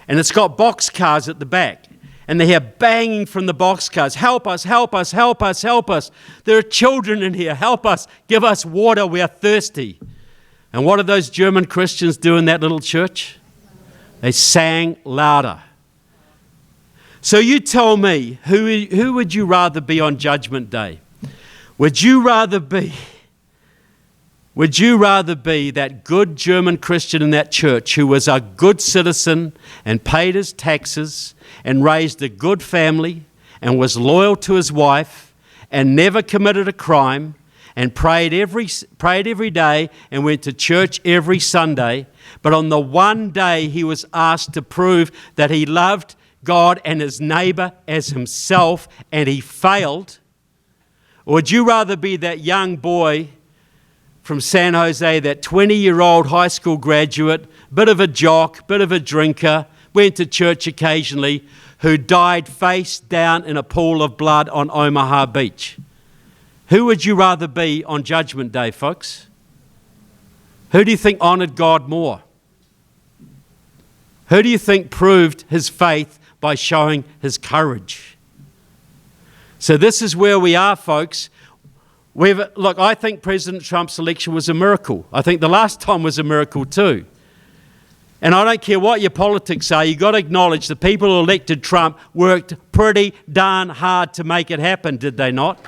And it's got boxcars at the back. And they hear banging from the boxcars, help us, help us, help us, help us. There are children in here, help us, give us water, we are thirsty. And what did those German Christians do in that little church? They sang louder. So you tell me, who would you rather be on Judgment Day? Would you rather be that good German Christian in that church who was a good citizen and paid his taxes and raised a good family and was loyal to his wife and never committed a crime and prayed every day and went to church every Sunday, but on the one day he was asked to prove that he loved God and his neighbor as himself, and he failed? Or would you rather be that young boy from San Jose, that 20-year-old high school graduate, bit of a jock, bit of a drinker, went to church occasionally, who died face down in a pool of blood on Omaha Beach? Who would you rather be on Judgment Day, folks? Who do you think honored God more? Who do you think proved his faith by showing his courage? So this is where we are, folks. Look, I think President Trump's election was a miracle. I think the last time was a miracle too. And I don't care what your politics are, you've got to acknowledge the people who elected Trump worked pretty darn hard to make it happen, did they not?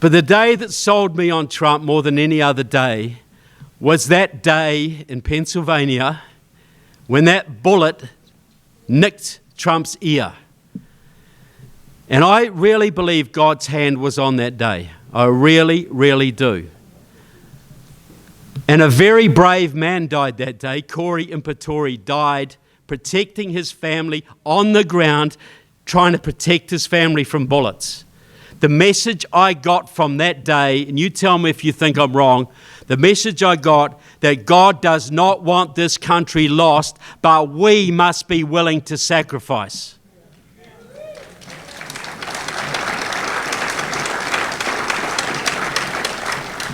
But the day that sold me on Trump more than any other day was that day in Pennsylvania when that bullet nicked Trump's ear. And I really believe God's hand was on that day. I really, really do. And a very brave man died that day. Corey Imperatori died protecting his family on the ground, trying to protect his family from bullets. The message I got from that day, and you tell me if you think I'm wrong, the message I got that God does not want this country lost, but we must be willing to sacrifice.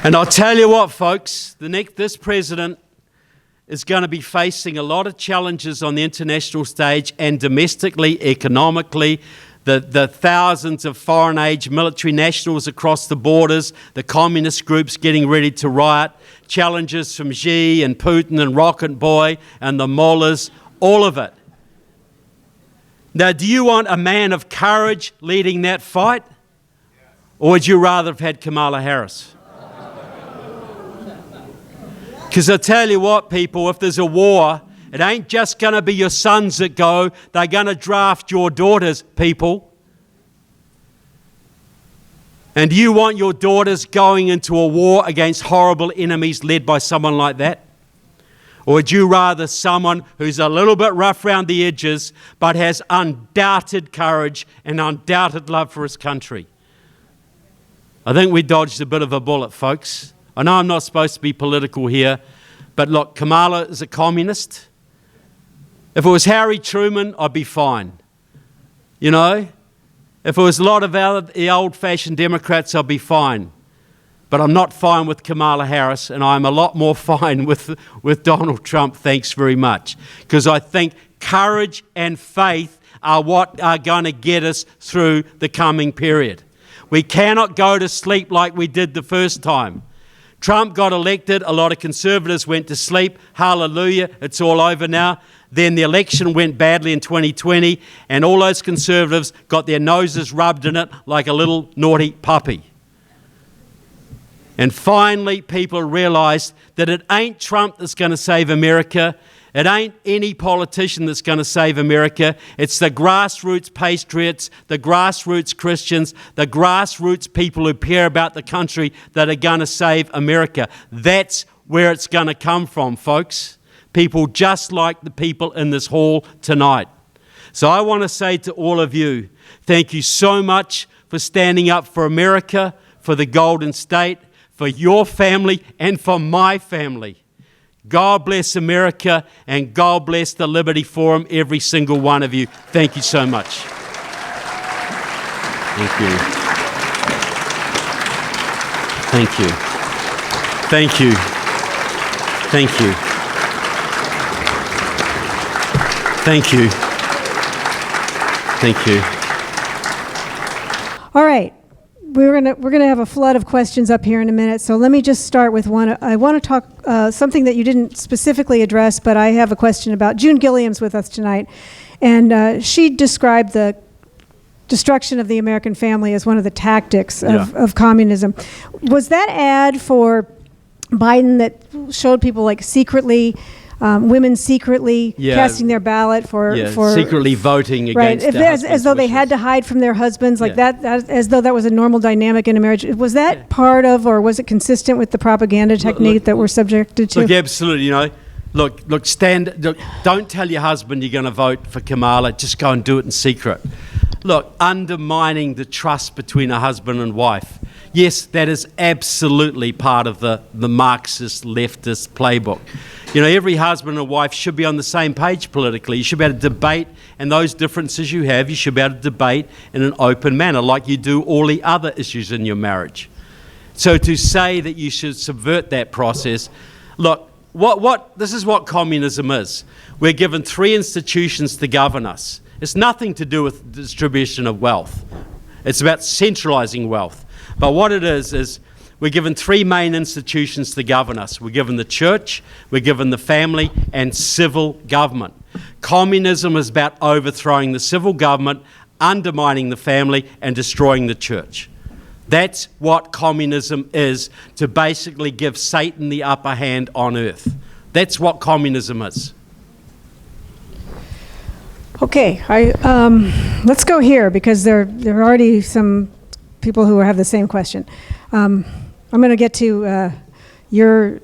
And I'll tell you what, folks, this president is going to be facing a lot of challenges on the international stage and domestically, economically. The thousands of foreign-age military nationals across the borders, the communist groups getting ready to riot, challenges from Xi and Putin and Rocket Boy and the mullahs, all of it. Now, do you want a man of courage leading that fight? Or would you rather have had Kamala Harris? Because I tell you what, people, if there's a war, it ain't just going to be your sons that go. They're going to draft your daughters, people. And do you want your daughters going into a war against horrible enemies led by someone like that? Or would you rather someone who's a little bit rough around the edges but has undoubted courage and undoubted love for his country? I think we dodged a bit of a bullet, folks. I know I'm not supposed to be political here, but look, Kamala is a communist. If it was Harry Truman, I'd be fine. You know? If it was a lot of the old-fashioned Democrats, I'd be fine. But I'm not fine with Kamala Harris, and I'm a lot more fine with Donald Trump, thanks very much. Because I think courage and faith are what are going to get us through the coming period. We cannot go to sleep like we did the first time. Trump got elected, a lot of conservatives went to sleep. Hallelujah, it's all over now. Then the election went badly in 2020, and all those conservatives got their noses rubbed in it like a little naughty puppy. And finally, people realised that it ain't Trump that's going to save America. It ain't any politician that's going to save America. It's the grassroots patriots, the grassroots Christians, the grassroots people who care about the country that are going to save America. That's where it's going to come from, folks. People just like the people in this hall tonight. So I want to say to all of you, thank you so much for standing up for America, for the Golden State, for your family and for my family. God bless America, and God bless the Liberty Forum, every single one of you. Thank you so much. Thank you. Thank you. Thank you. Thank you. Thank you. Thank you. All right. We're gonna have a flood of questions up here in a minute, so let me just start with one. I want to talk something that you didn't specifically address, but I have a question about. June Gilliam's with us tonight, and she described the destruction of the American family as one of the tactics of communism. Was that ad for Biden that showed people like secretly, women secretly casting their ballot for secretly voting against as though they had to hide from their husbands, like that, as though that was a normal dynamic in a marriage? Was that part of, or was it consistent with the propaganda technique that we're subjected to? Look, absolutely. You know, look, don't tell your husband you're going to vote for Kamala. Just go and do it in secret. Look, undermining the trust between a husband and wife. Yes, that is absolutely part of the Marxist leftist playbook. You know, every husband and wife should be on the same page politically. You should be able to debate, and those differences you have, you should be able to debate in an open manner like you do all the other issues in your marriage. So to say that you should subvert that process, look, this is what communism is. We're given three institutions to govern us. It's nothing to do with distribution of wealth. It's about centralizing wealth. But what it is we're given three main institutions to govern us. We're given the church, we're given the family, and civil government. Communism is about overthrowing the civil government, undermining the family, and destroying the church. That's what communism is, to basically give Satan the upper hand on earth. That's what communism is. Okay, let's go here, because there are already some people who have the same question. I'm going to get to your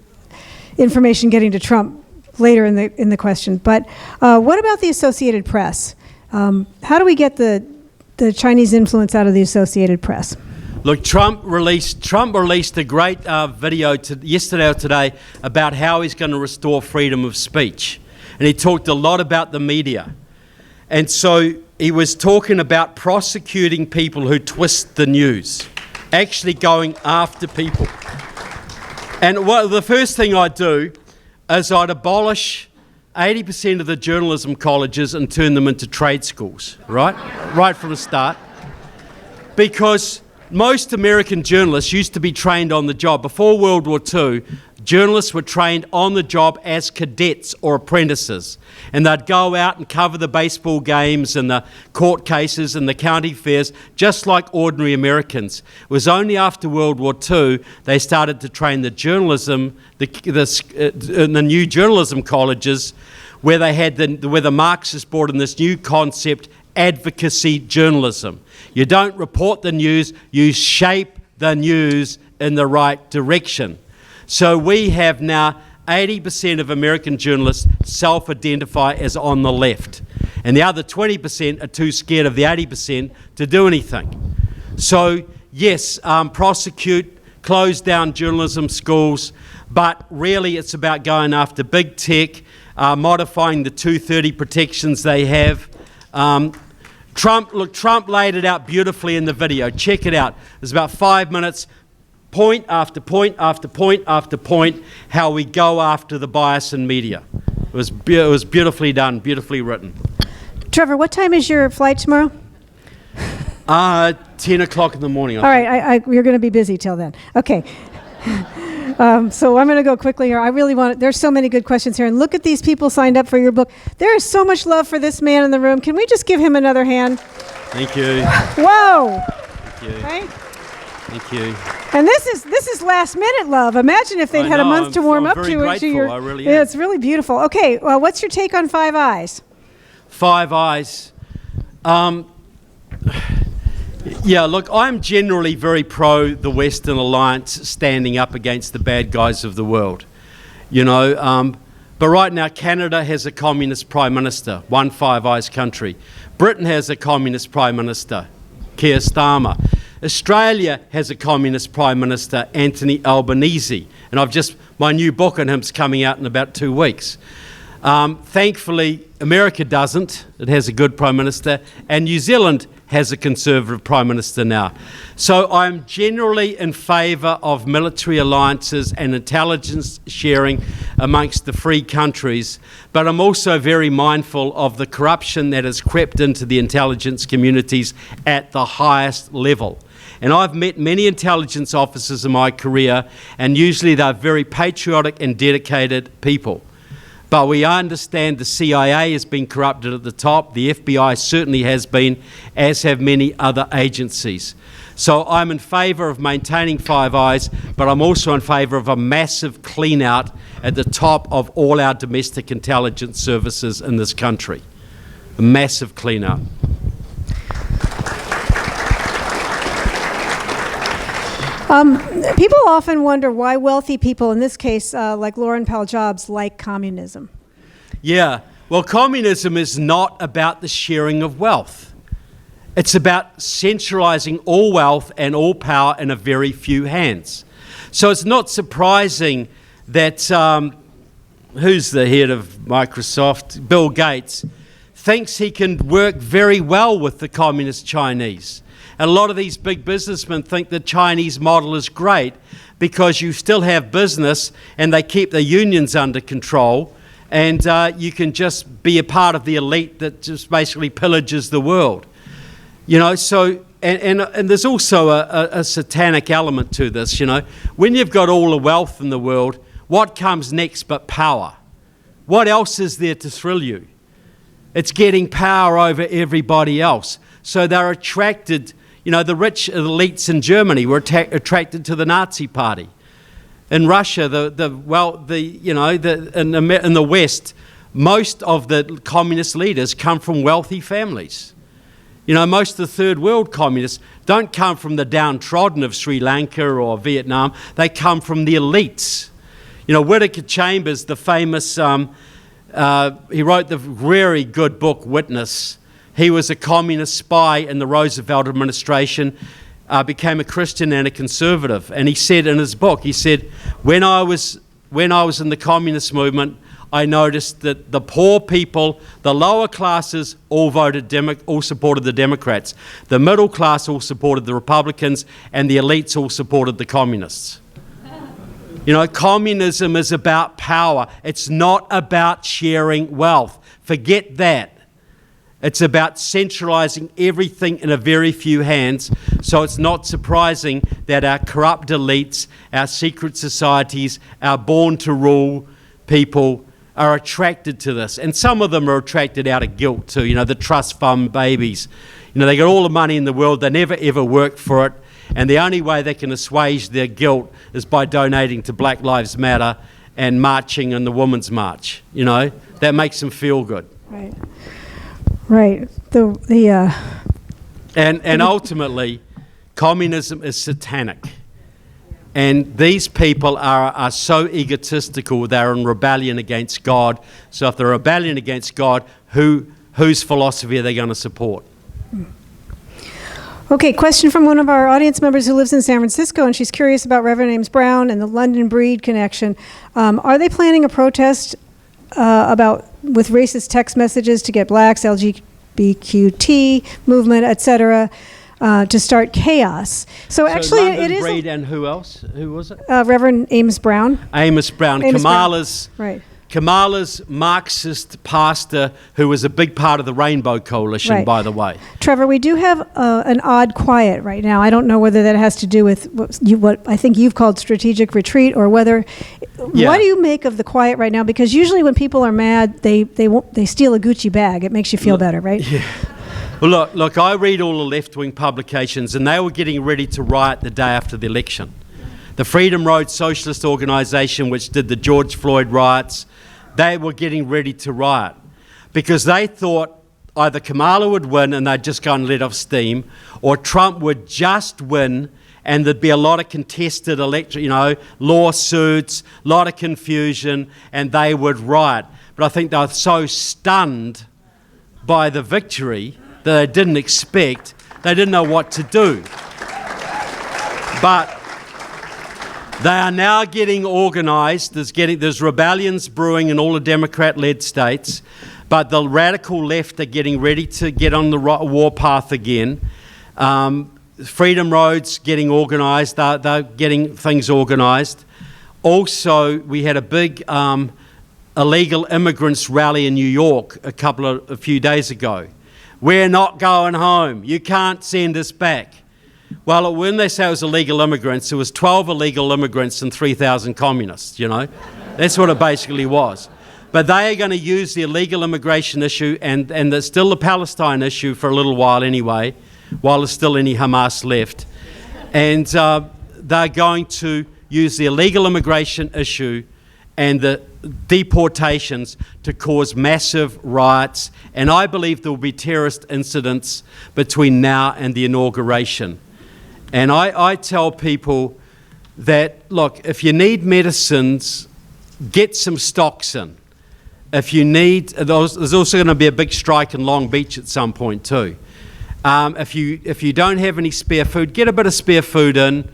information getting to Trump later in the question. But what about the Associated Press? How do we get the Chinese influence out of the Associated Press? Look, Trump released a great video yesterday or today about how he's going to restore freedom of speech. And he talked a lot about the media. And so he was talking about prosecuting people who twist the news, actually going after people. And the first thing I'd do is I'd abolish 80% of the journalism colleges and turn them into trade schools, right? Right from the start. Because most American journalists used to be trained on the job. Before World War II, journalists were trained on the job as cadets or apprentices. And they'd go out and cover the baseball games and the court cases and the county fairs just like ordinary Americans. It was only after World War II they started to train the journalism, the new journalism colleges, where they had where the Marxists brought in this new concept, advocacy journalism. You don't report the news, you shape the news in the right direction. So we have now 80% of American journalists self-identify as on the left. And the other 20% are too scared of the 80% to do anything. So yes, prosecute, close down journalism schools, but really it's about going after big tech, modifying the 230 protections they have. Trump laid it out beautifully in the video. Check it out. It's about 5 minutes, point after point after point after point, how we go after the bias in media. It was beautifully done, beautifully written. Trevor, what time is your flight tomorrow? 10 o'clock in the morning. All right, you're going to be busy till then. Okay. So I'm going to go quickly here. I really there's so many good questions here. And look at these people signed up for your book. There is so much love for this man in the room. Can we just give him another hand? Thank you. Whoa. Thank you. Right? Thank you. And this is last minute love. Imagine if they'd had a month to warm up to it. Grateful. I really am. Yeah, it's really beautiful. Okay, well, what's your take on Five Eyes? Five Eyes. Yeah, look, I'm generally very pro the Western Alliance standing up against the bad guys of the world, you know. But right now, Canada has a communist prime minister, one Five Eyes country. Britain has a communist prime minister, Keir Starmer. Australia has a communist prime minister, Anthony Albanese, and my new book on him's coming out in about 2 weeks. Thankfully, America doesn't. It has a good prime minister, and New Zealand has a conservative prime minister now. So I'm generally in favour of military alliances and intelligence sharing amongst the free countries, but I'm also very mindful of the corruption that has crept into the intelligence communities at the highest level. And I've met many intelligence officers in my career, and usually they're very patriotic and dedicated people. But we understand the CIA has been corrupted at the top. The FBI certainly has been, as have many other agencies. So I'm in favour of maintaining Five Eyes, but I'm also in favour of a massive clean-out at the top of all our domestic intelligence services in this country. A massive clean-out. People often wonder why wealthy people, in this case, like Laurene Powell Jobs, like communism. Yeah, well, communism is not about the sharing of wealth. It's about centralising all wealth and all power in a very few hands. So it's not surprising that, who's the head of Microsoft, Bill Gates, thinks he can work very well with the communist Chinese. And a lot of these big businessmen think the Chinese model is great because you still have business and they keep the unions under control, and you can just be a part of the elite that just basically pillages the world. You know, so, and there's also a satanic element to this, you know. When you've got all the wealth in the world, what comes next but power? What else is there to thrill you? It's getting power over everybody else. So they're attracted. You know, the rich elites in Germany were attracted to the Nazi Party. In Russia, in the West, most of the communist leaders come from wealthy families. You know, most of the third world communists don't come from the downtrodden of Sri Lanka or Vietnam. They come from the elites. You know, Whittaker Chambers, the famous, he wrote the very good book, Witness. He was a communist spy in the Roosevelt administration. became a Christian and a conservative. And he said in his book, he said, when I was in the communist movement, I noticed that the poor people, the lower classes, all supported the Democrats. The middle class all supported the Republicans, and the elites all supported the communists. You know, communism is about power. It's not about sharing wealth. Forget that. It's about centralizing everything in a very few hands. So it's not surprising that our corrupt elites, our secret societies, our born-to-rule people are attracted to this. And some of them are attracted out of guilt too. You know, the trust fund babies. You know, they got all the money in the world. They never ever worked for it. And the only way they can assuage their guilt is by donating to Black Lives Matter and marching in the Women's March. You know, that makes them feel good. Right. Right. And ultimately, communism is satanic. And these people are so egotistical, they're in rebellion against God. So if they're rebellion against God, whose philosophy are they going to support? Okay, question from one of our audience members who lives in San Francisco, and she's curious about Reverend Ames Brown and the London Breed connection. Are they planning a protest with racist text messages to get blacks, LGBTQ movement, etc., to start chaos? So actually, London it is Breed and who else? Who was it? Reverend Ames Brown. Amos Brown. Kamala's Right. Kamala's Marxist pastor, who was a big part of the Rainbow Coalition, Right. by the way. Trevor, we do have an odd quiet right now. I don't know whether that has to do with what I think you've called strategic retreat, or whether. Yeah. What do you make of the quiet right now? Because usually when people are mad, they steal a Gucci bag. It makes you feel better, right? Yeah. Well, look, I read all the left-wing publications, and they were getting ready to riot the day after the election. The Freedom Road Socialist Organisation, which did the George Floyd riots, they were getting ready to riot because they thought either Kamala would win and they'd just go and let off steam, or Trump would just win and there'd be a lot of contested lawsuits, a lot of confusion, and they would riot. But I think they were so stunned by the victory that they didn't expect, they didn't know what to do. But they are now getting organised. There's rebellions brewing in all the Democrat-led states, but the radical left are getting ready to get on the warpath again. Freedom Road's getting organised. They're getting things organised. Also, we had a big illegal immigrants rally in New York a few days ago. We're not going home. You can't send us back. Well, when they say it was illegal immigrants, it was 12 illegal immigrants and 3,000 communists, you know. That's what it basically was. But they are going to use the illegal immigration issue and there's still the Palestine issue for a little while anyway, while there's still any Hamas left. And they're going to use the illegal immigration issue and the deportations to cause massive riots. And I believe there will be terrorist incidents between now and the inauguration. And I tell people that, look, if you need medicines, get some stocks in. If you need, there's also going to be a big strike in Long Beach at some point too. If you don't have any spare food, get a bit of spare food in.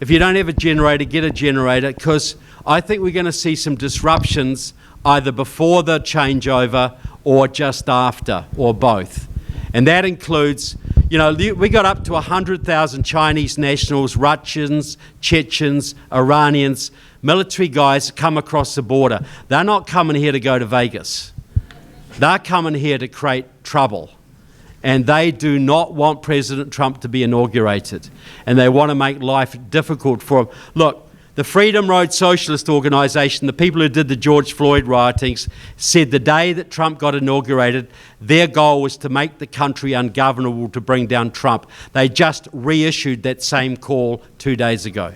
If you don't have a generator, get a generator, because I think we're going to see some disruptions either before the changeover or just after, or both. And that includes, you know, we got up to 100,000 Chinese nationals, Russians, Chechens, Iranians, military guys come across the border. They're not coming here to go to Vegas. They're coming here to create trouble. And they do not want President Trump to be inaugurated. And they want to make life difficult for him. Look, the Freedom Road Socialist Organisation, the people who did the George Floyd riotings, said the day that Trump got inaugurated, their goal was to make the country ungovernable, to bring down Trump. They just reissued that same call 2 days ago.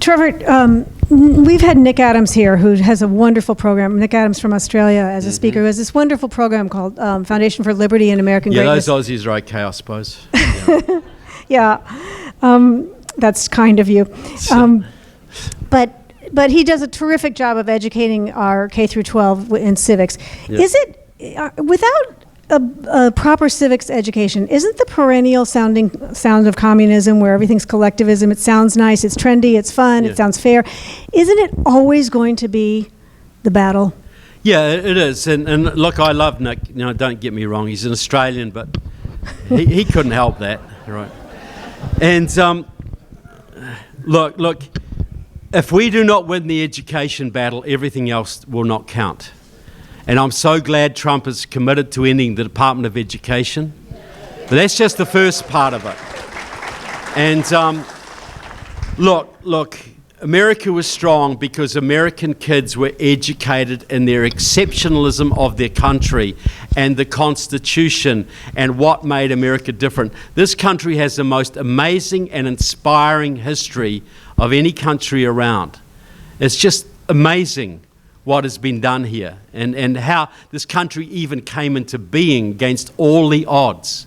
Trevor, we've had Nick Adams here, who has a wonderful program. Nick Adams from Australia as a speaker, who has this wonderful program called Foundation for Liberty and American Greatness. Yeah, those Aussies are okay, I suppose. Yeah, that's kind of you. But he does a terrific job of educating our K through 12 in civics. Yeah. Is it without a proper civics education, isn't the perennial sound of communism, where everything's collectivism, it sounds nice, it's trendy, it's fun, it sounds fair, isn't it always going to be the battle? Yeah, it is. And look, I love Nick. Don't get me wrong. He's an Australian, but he couldn't help that, right? And look, if we do not win the education battle, everything else will not count. And I'm so glad Trump is committed to ending the Department of Education. But that's just the first part of it. And look, America was strong because American kids were educated in their exceptionalism of their country and the Constitution and what made America different. This country has the most amazing and inspiring history of any country around. It's just amazing what has been done here and how this country even came into being against all the odds.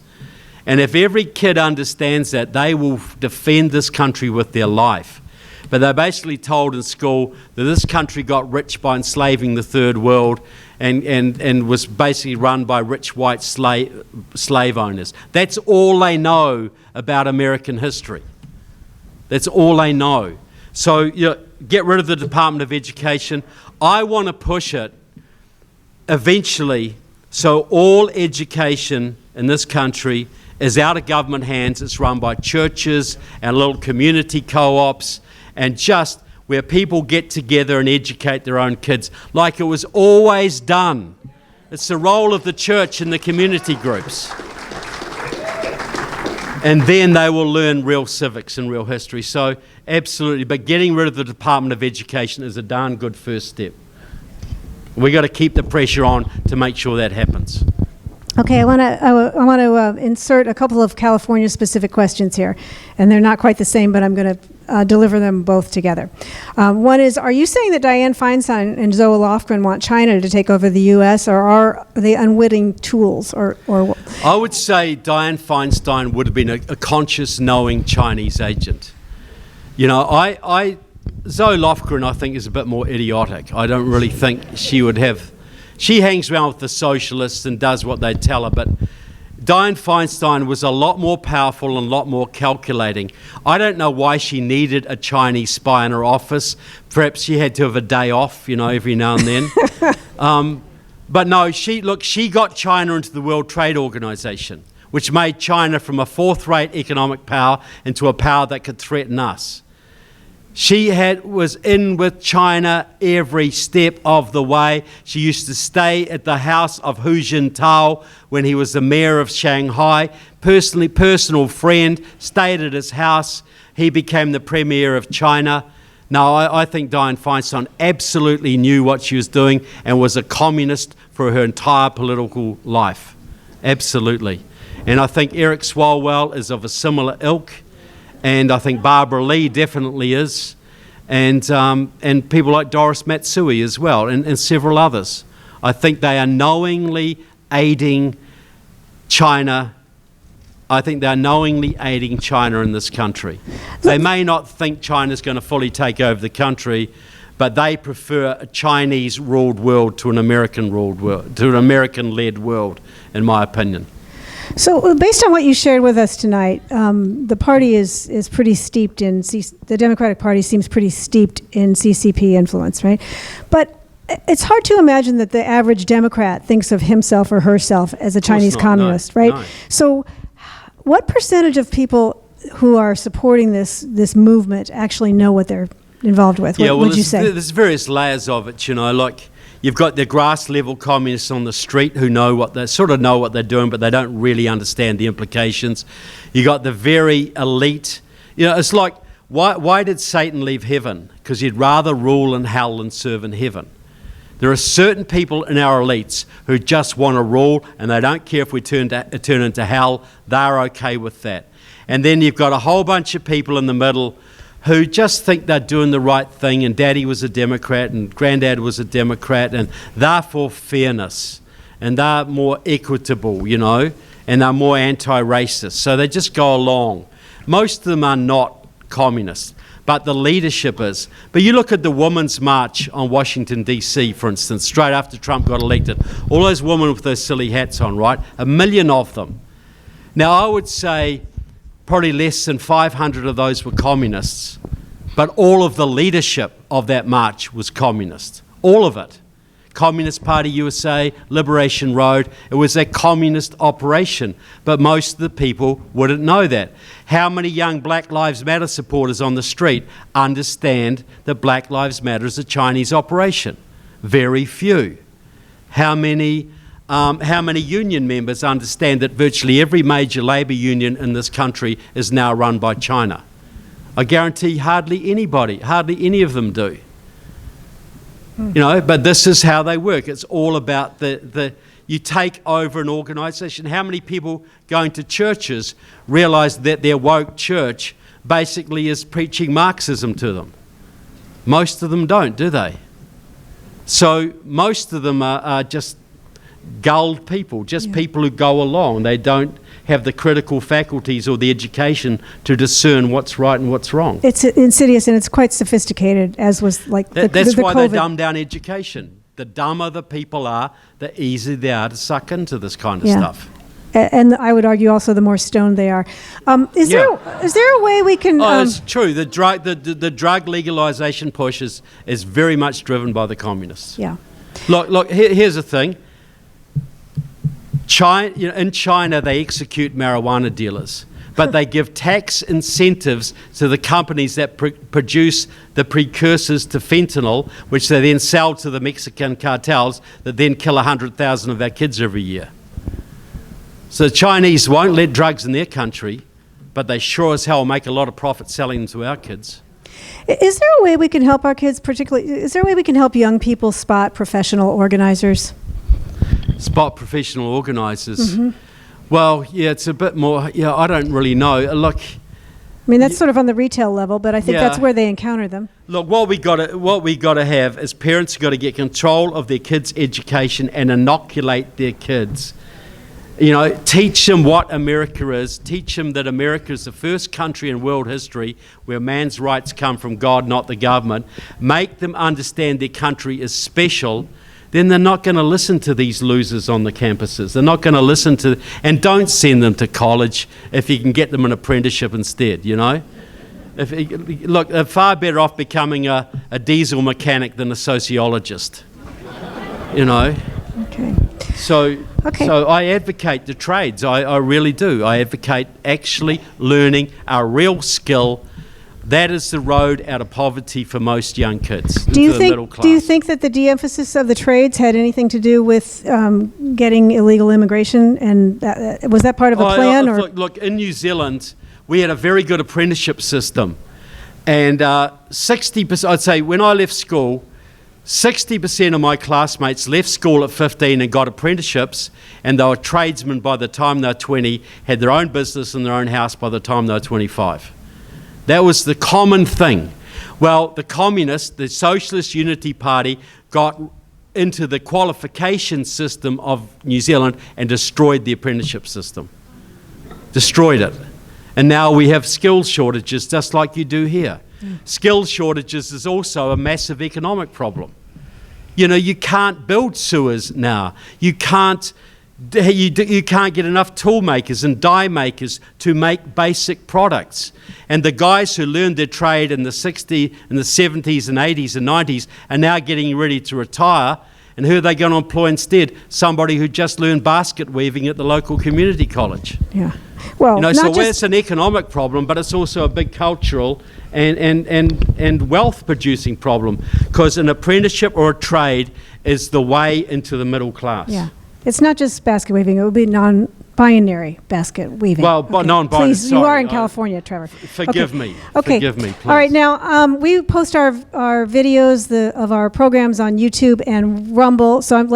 And if every kid understands that, they will defend this country with their life. But they're basically told in school that this country got rich by enslaving the third world and was basically run by rich white slave owners. That's all they know about American history. That's all they know. So get rid of the Department of Education. I want to push it eventually so all education in this country is out of government hands. It's run by churches and little community co-ops, and just where people get together and educate their own kids like it was always done. It's the role of the church and the community groups. And then they will learn real civics and real history. So absolutely, but getting rid of the Department of Education is a darn good first step. We've got to keep the pressure on to make sure that happens. Okay, I want to insert a couple of California-specific questions here, and they're not quite the same, but I'm going to deliver them both together. One is, are you saying that Dianne Feinstein and Zoe Lofgren want China to take over the U.S., or are they unwitting tools? Or I would say Dianne Feinstein would have been a conscious, knowing Chinese agent. Zoe Lofgren, I think, is a bit more idiotic. I don't really think she would have... She hangs around with the socialists and does what they tell her, but Dianne Feinstein was a lot more powerful and a lot more calculating. I don't know why she needed a Chinese spy in her office. Perhaps she had to have a day off, every now and then. But no, she got China into the World Trade Organization, which made China from a fourth-rate economic power into a power that could threaten us. She was in with China every step of the way. She used to stay at the house of Hu Jintao when he was the mayor of Shanghai. Personal friend, stayed at his house. He became the premier of China. Now, I think Dianne Feinstein absolutely knew what she was doing and was a communist for her entire political life. Absolutely. And I think Eric Swalwell is of a similar ilk. And I think Barbara Lee definitely is, and people like Doris Matsui as well, and several others. I think they are knowingly aiding China. I think they're knowingly aiding China in this country. They may not think China's going to fully take over the country, but they prefer a Chinese-ruled world to an American-ruled world, to an American-led world, in my opinion. So based on what you shared with us tonight, the party is pretty steeped in, the Democratic Party seems pretty steeped in CCP influence, right? But it's hard to imagine that the average Democrat thinks of himself or herself as a Chinese communist, right? No. So what percentage of people who are supporting this movement actually know what they're involved with? What would you say? There's various layers of it, like you've got the grass level communists on the street who know what they're doing, but they don't really understand the implications. You got the very elite. It's like, why did Satan leave heaven? Because he'd rather rule in hell than serve in heaven. There are certain people in our elites who just want to rule, and they don't care if we turn into hell. They're okay with that. And then you've got a whole bunch of people in the middle who just think they're doing the right thing, and Daddy was a Democrat and Granddad was a Democrat, and they're for fairness, and they're more equitable, and they're more anti-racist. So they just go along. Most of them are not communists. but the leadership is. But you look at the Women's March on Washington, D.C., for instance, straight after Trump got elected. All those women with those silly hats on, right? 1 million of them. Now, I would say probably less than 500 of those were communists, but all of the leadership of that march was communist. All of it. Communist Party USA, Liberation Road, it was a communist operation, but most of the people wouldn't know that. How many young Black Lives Matter supporters on the street understand that Black Lives Matter is a Chinese operation? Very few. How many union members understand that virtually every major labour union in this country is now run by China? I guarantee hardly anybody, hardly any of them do. You know, but this is how they work. It's all about you take over an organisation. How many people going to churches realise that their woke church basically is preaching Marxism to them? Most of them don't, do they? So most of them are just gulled people, just people who go along. They don't have the critical faculties or the education to discern what's right and what's wrong. It's insidious and it's quite sophisticated, as was like that's why COVID. they dumb down education. The dumber the people are, the easier they are to suck into this kind of stuff. And I would argue also the more stoned they are. Is there a way we can... it's true. The drug legalization push is very much driven by the communists. Yeah. Look, here's the thing. In China, they execute marijuana dealers, but they give tax incentives to the companies that produce the precursors to fentanyl, which they then sell to the Mexican cartels that then kill 100,000 of our kids every year. So the Chinese won't let drugs in their country, but they sure as hell make a lot of profit selling them to our kids. Is there a way we can help our kids, is there a way we can help young people spot professional organizers? Spot professional organisers. Mm-hmm. Well, yeah, it's a bit more. Yeah, I don't really know. Look, I mean that's sort of on the retail level, but I think that's where they encounter them. Look, what we got to have is parents got to get control of their kids' education and inoculate their kids. You know, teach them what America is. Teach them that America is the first country in world history where man's rights come from God, not the government. Make them understand their country is special. Then they're not going to listen to these losers on the campuses. They're not going to listen to, and don't send them to college if you can get them an apprenticeship instead, you know. Look, they're far better off becoming a diesel mechanic than a sociologist, you know. Okay. So I advocate the trades. I really do. I advocate actually learning a real skill. That is the road out of poverty for most young kids. Do you think that the de-emphasis of the trades had anything to do with getting illegal immigration, and was that part of a plan? Look, in New Zealand, we had a very good apprenticeship system, and 60%. I'd say when I left school, 60% of my classmates left school at 15 and got apprenticeships, and they were tradesmen by the time they were 20, had their own business and their own house by the time they were 25. That was the common thing. Well, the communists, the Socialist Unity Party, got into the qualification system of New Zealand and destroyed the apprenticeship system. Destroyed it. And now we have skills shortages just like you do here. Skills shortages is also a massive economic problem. You know, you can't build sewers now. You can't get enough tool makers and die makers to make basic products. And the guys who learned their trade in the 60s and the 70s and 80s and 90s are now getting ready to retire. And who are they going to employ instead? Somebody who just learned basket weaving at the local community college. Yeah. Well, you know, so it's an economic problem, but it's also a big cultural and wealth producing problem, because an apprenticeship or a trade is the way into the middle class. Yeah. It's not just basket weaving, it would be non-binary basket weaving. Well, but non-binary. Please, you are in California, Trevor. Forgive me. Okay. Forgive me, please. All right, now we post our videos of our programs on YouTube and Rumble. So I'm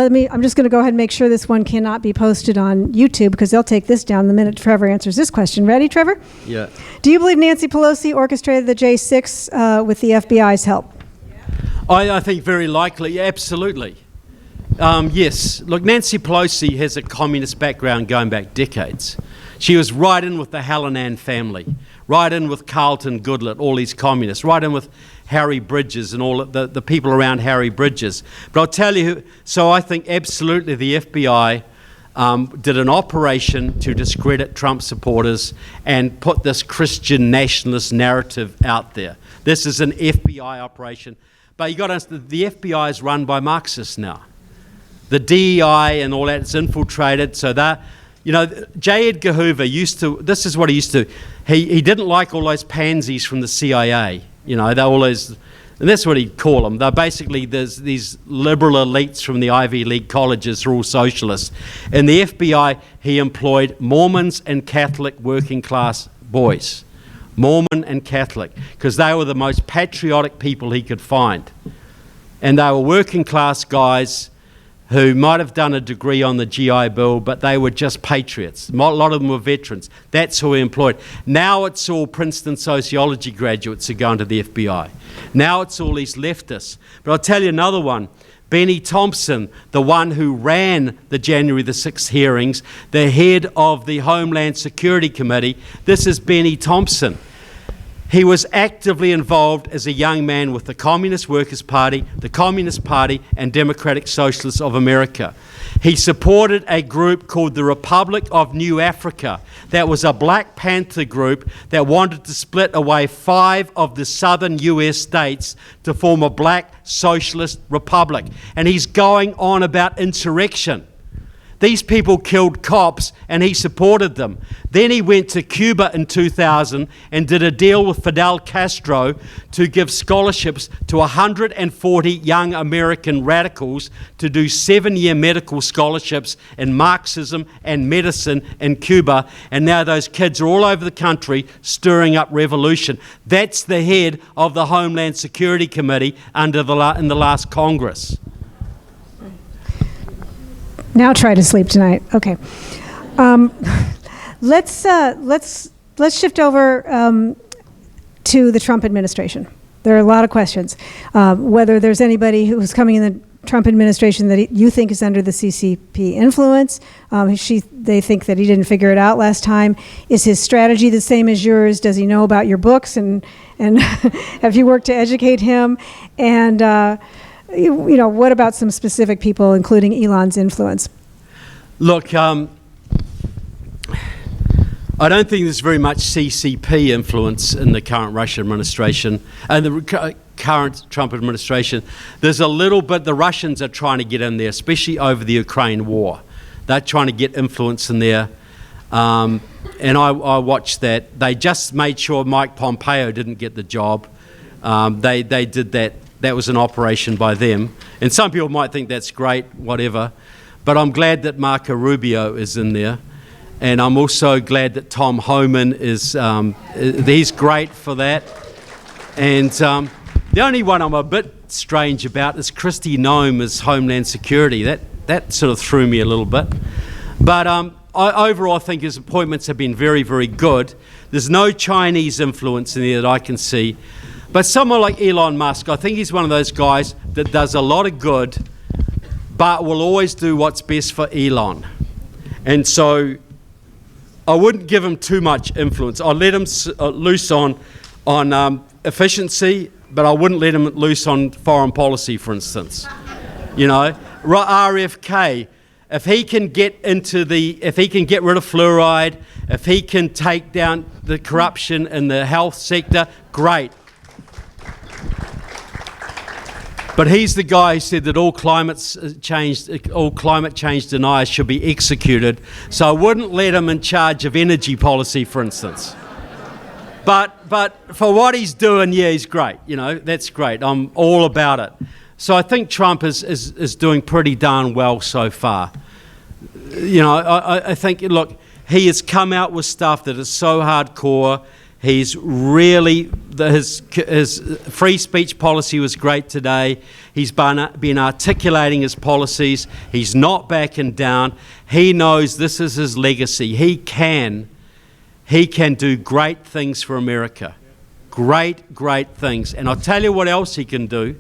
just going to go ahead and make sure this one cannot be posted on YouTube, because they'll take this down the minute Trevor answers this question. Ready, Trevor? Yeah. Do you believe Nancy Pelosi orchestrated the J6 with the FBI's help? I think very likely, absolutely. Yes. Look, Nancy Pelosi has a communist background going back decades. She was right in with the Hallinan family, right in with Carlton Goodlett, all these communists, right in with Harry Bridges and all the people around Harry Bridges. But I'll tell you, so I think absolutely the FBI did an operation to discredit Trump supporters and put this Christian nationalist narrative out there. This is an FBI operation. But you got to understand, the FBI is run by Marxists now. The DEI and all that is infiltrated. So that, you know, J. Edgar Hoover used to, this is what he used to, he didn't like all those pansies from the CIA. You know, they're all those, and that's what he'd call them. They're basically, there's these liberal elites from the Ivy League colleges who are all socialists. In the FBI, he employed Mormons and Catholic working class boys. Mormon and Catholic, because they were the most patriotic people he could find. And they were working class guys who might have done a degree on the GI Bill, but they were just patriots. A lot of them were veterans. That's who he employed. Now it's all Princeton sociology graduates who go into the FBI. Now it's all these leftists. But I'll tell you another one. Benny Thompson, the one who ran the January the 6th hearings, the head of the Homeland Security Committee. This is Benny Thompson. He was actively involved as a young man with the Communist Workers' Party, the Communist Party, and Democratic Socialists of America. He supported a group called the Republic of New Africa. That was a Black Panther group that wanted to split away 5 of the southern US states to form a black socialist republic. And he's going on about insurrection. These people killed cops and he supported them. Then he went to Cuba in 2000 and did a deal with Fidel Castro to give scholarships to 140 young American radicals to do 7-year medical scholarships in Marxism and medicine in Cuba. And now those kids are all over the country stirring up revolution. That's the head of the Homeland Security Committee in the last Congress. Now try to sleep tonight. Okay. Let's shift over to the Trump administration. There are a lot of questions. Whether there's anybody who's coming in the Trump administration that you think is under the CCP influence. They think that he didn't figure it out last time. Is his strategy the same as yours? Does he know about your books? And have you worked to educate him? And you know, what about some specific people, including Elon's influence? Look, I don't think there's very much CCP influence in the current Russian administration and the current Trump administration. There's a little bit, the Russians are trying to get in there, especially over the Ukraine war. They're trying to get influence in there. And I watched that. They just made sure Mike Pompeo didn't get the job. They did that. That was an operation by them. And some people might think that's great, whatever. But I'm glad that Marco Rubio is in there. And I'm also glad that Tom Homan is, he's great for that. And the only one I'm a bit strange about is Kristi Noem as Homeland Security. That sort of threw me a little bit. But overall, I think his appointments have been very, very good. There's no Chinese influence in there that I can see. But someone like Elon Musk, I think he's one of those guys that does a lot of good, but will always do what's best for Elon. And so I wouldn't give him too much influence. I'd let him loose on efficiency, but I wouldn't let him loose on foreign policy, for instance. You know, RFK, if he can get rid of fluoride, if he can take down the corruption in the health sector, great. But he's the guy who said that all climate change deniers should be executed. So I wouldn't let him in charge of energy policy, for instance. But for what he's doing, yeah, he's great. You know, that's great. I'm all about it. So I think Trump is doing pretty darn well so far. You know, I think, look, he has come out with stuff that is so hardcore. He's really, his free speech policy was great today. He's been articulating his policies. He's not backing down. He knows this is his legacy. He can do great things for America. Great, great things. And I'll tell you what else he can do.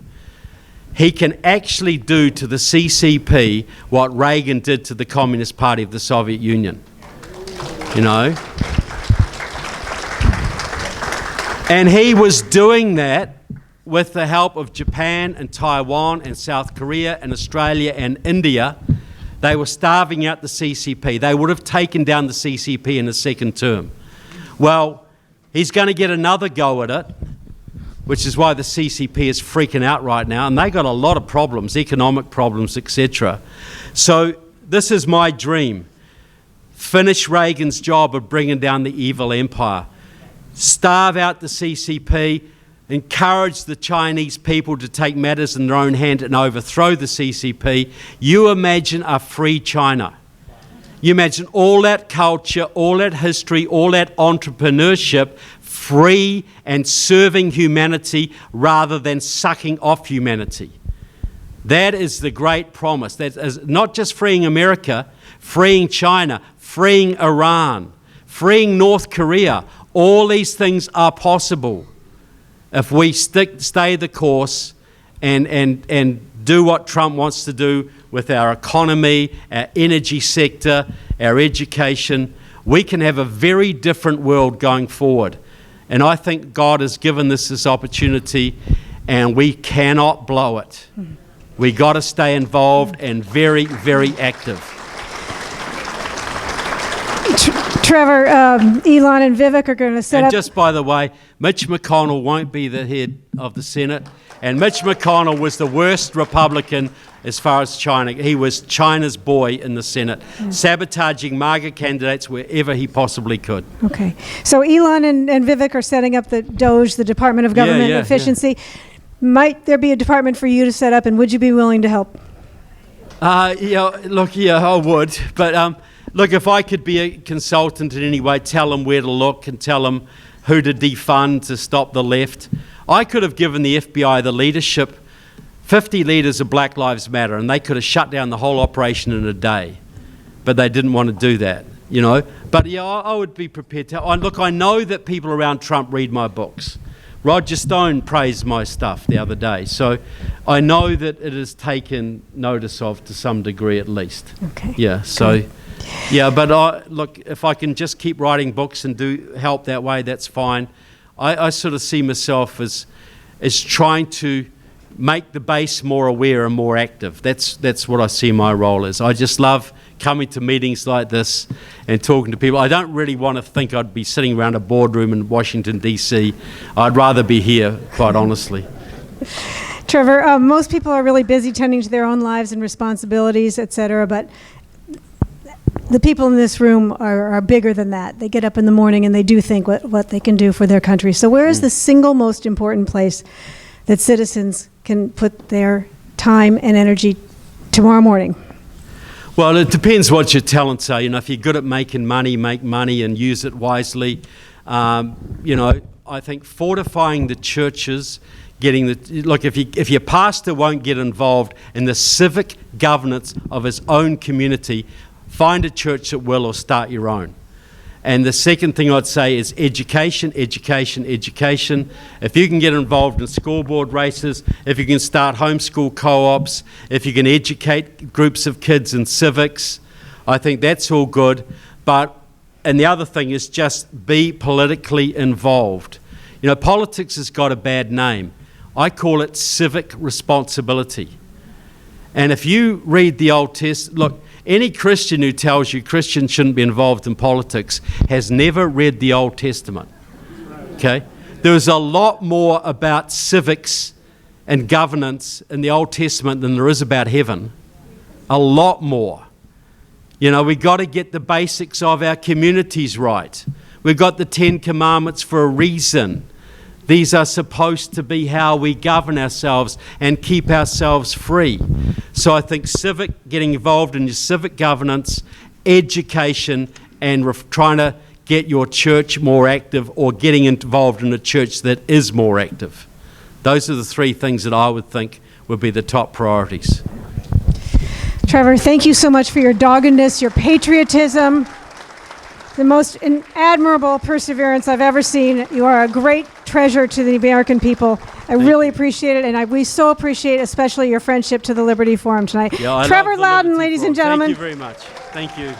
He can actually do to the CCP what Reagan did to the Communist Party of the Soviet Union. you know. And he was doing that with the help of Japan and Taiwan and South Korea and Australia and India. They were starving out the CCP. They would have taken down the CCP in a second term. Well, he's going to get another go at it, which is why the CCP is freaking out right now, and they got a lot of problems, economic problems, etc. So this is my dream. Finish Reagan's job of bringing down the evil empire. Starve out the CCP, encourage the Chinese people to take matters in their own hand and overthrow the CCP. You imagine a free China. You imagine all that culture, all that history, all that entrepreneurship, free and serving humanity rather than sucking off humanity. That is the great promise. That is not just freeing America, freeing China, freeing Iran, freeing North Korea. All these things are possible if we stay the course and do what Trump wants to do with our economy, our energy sector, our education. We can have a very different world going forward. And I think God has given us this opportunity, and we cannot blow it. We got to stay involved and very, very active. Trevor, Elon and Vivek are going to set up... And just by the way, Mitch McConnell won't be the head of the Senate. And Mitch McConnell was the worst Republican as far as China. He was China's boy in the Senate, sabotaging MAGA candidates wherever he possibly could. Okay. So Elon and Vivek are setting up the DOGE, the Department of Government Efficiency. Yeah. Might there be a department for you to set up, and would you be willing to help? I would. But look, if I could be a consultant in any way, tell them where to look and tell them who to defund to stop the left. I could have given the FBI the leadership, 50 leaders of Black Lives Matter, and they could have shut down the whole operation in a day. But they didn't want to do that, you know. But yeah, I would be prepared to. Look, I know that people around Trump read my books. Roger Stone praised my stuff the other day. So I know that it is taken notice of to some degree at least. Okay. Yeah, so... Good. Yeah, but look, if I can just keep writing books and do help that way, that's fine. I sort of see myself as trying to make the base more aware and more active. That's what I see my role as. I just love coming to meetings like this and talking to people. I don't really want to think I'd be sitting around a boardroom in Washington, D.C. I'd rather be here, quite honestly. Trevor, most people are really busy tending to their own lives and responsibilities, et cetera, but the people in this room are bigger than that. They get up in the morning and they do think what they can do for their country. So where is the single most important place that citizens can put their time and energy tomorrow morning? Well, it depends what your talents are. You know, if you're good at making money, make money and use it wisely. You know, I think fortifying the churches, if your pastor won't get involved in the civic governance of his own community, find a church that will, or start your own. And the second thing I'd say is education, education, education. If you can get involved in school board races, if you can start homeschool co-ops, if you can educate groups of kids in civics, I think that's all good. And the other thing is just be politically involved. You know, politics has got a bad name. I call it civic responsibility. And if you read the Old Testament, look, any Christian who tells you Christians shouldn't be involved in politics has never read the Old Testament, okay? There's a lot more about civics and governance in the Old Testament than there is about heaven. A lot more. You know, we've got to get the basics of our communities right. We've got the 10 Commandments for a reason. These are supposed to be how we govern ourselves and keep ourselves free. So I think getting involved in your civic governance, education, and trying to get your church more active or getting involved in a church that is more active. Those are the three things that I would think would be the top priorities. Trevor, thank you so much for your doggedness, your patriotism, the most admirable perseverance I've ever seen. You are a great treasure to the American people. I really appreciate it, and we so appreciate especially your friendship to the Liberty Forum tonight. Yeah, Trevor Loudon, ladies and gentlemen. Thank you very much. Thank you.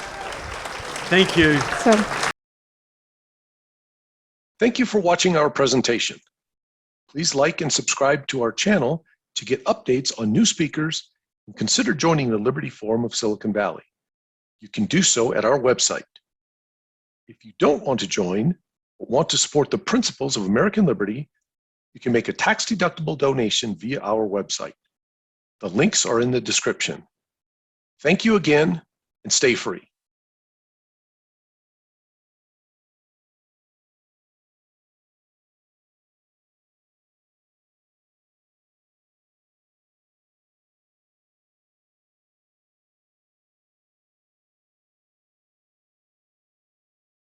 Thank you. So, Thank you for watching our presentation. Please like and subscribe to our channel to get updates on new speakers, and consider joining the Liberty Forum of Silicon Valley. You can do so at our website. If you don't want to join, but want to support the principles of American liberty, you can make a tax-deductible donation via our website. The links are in the description. Thank you again, and stay free.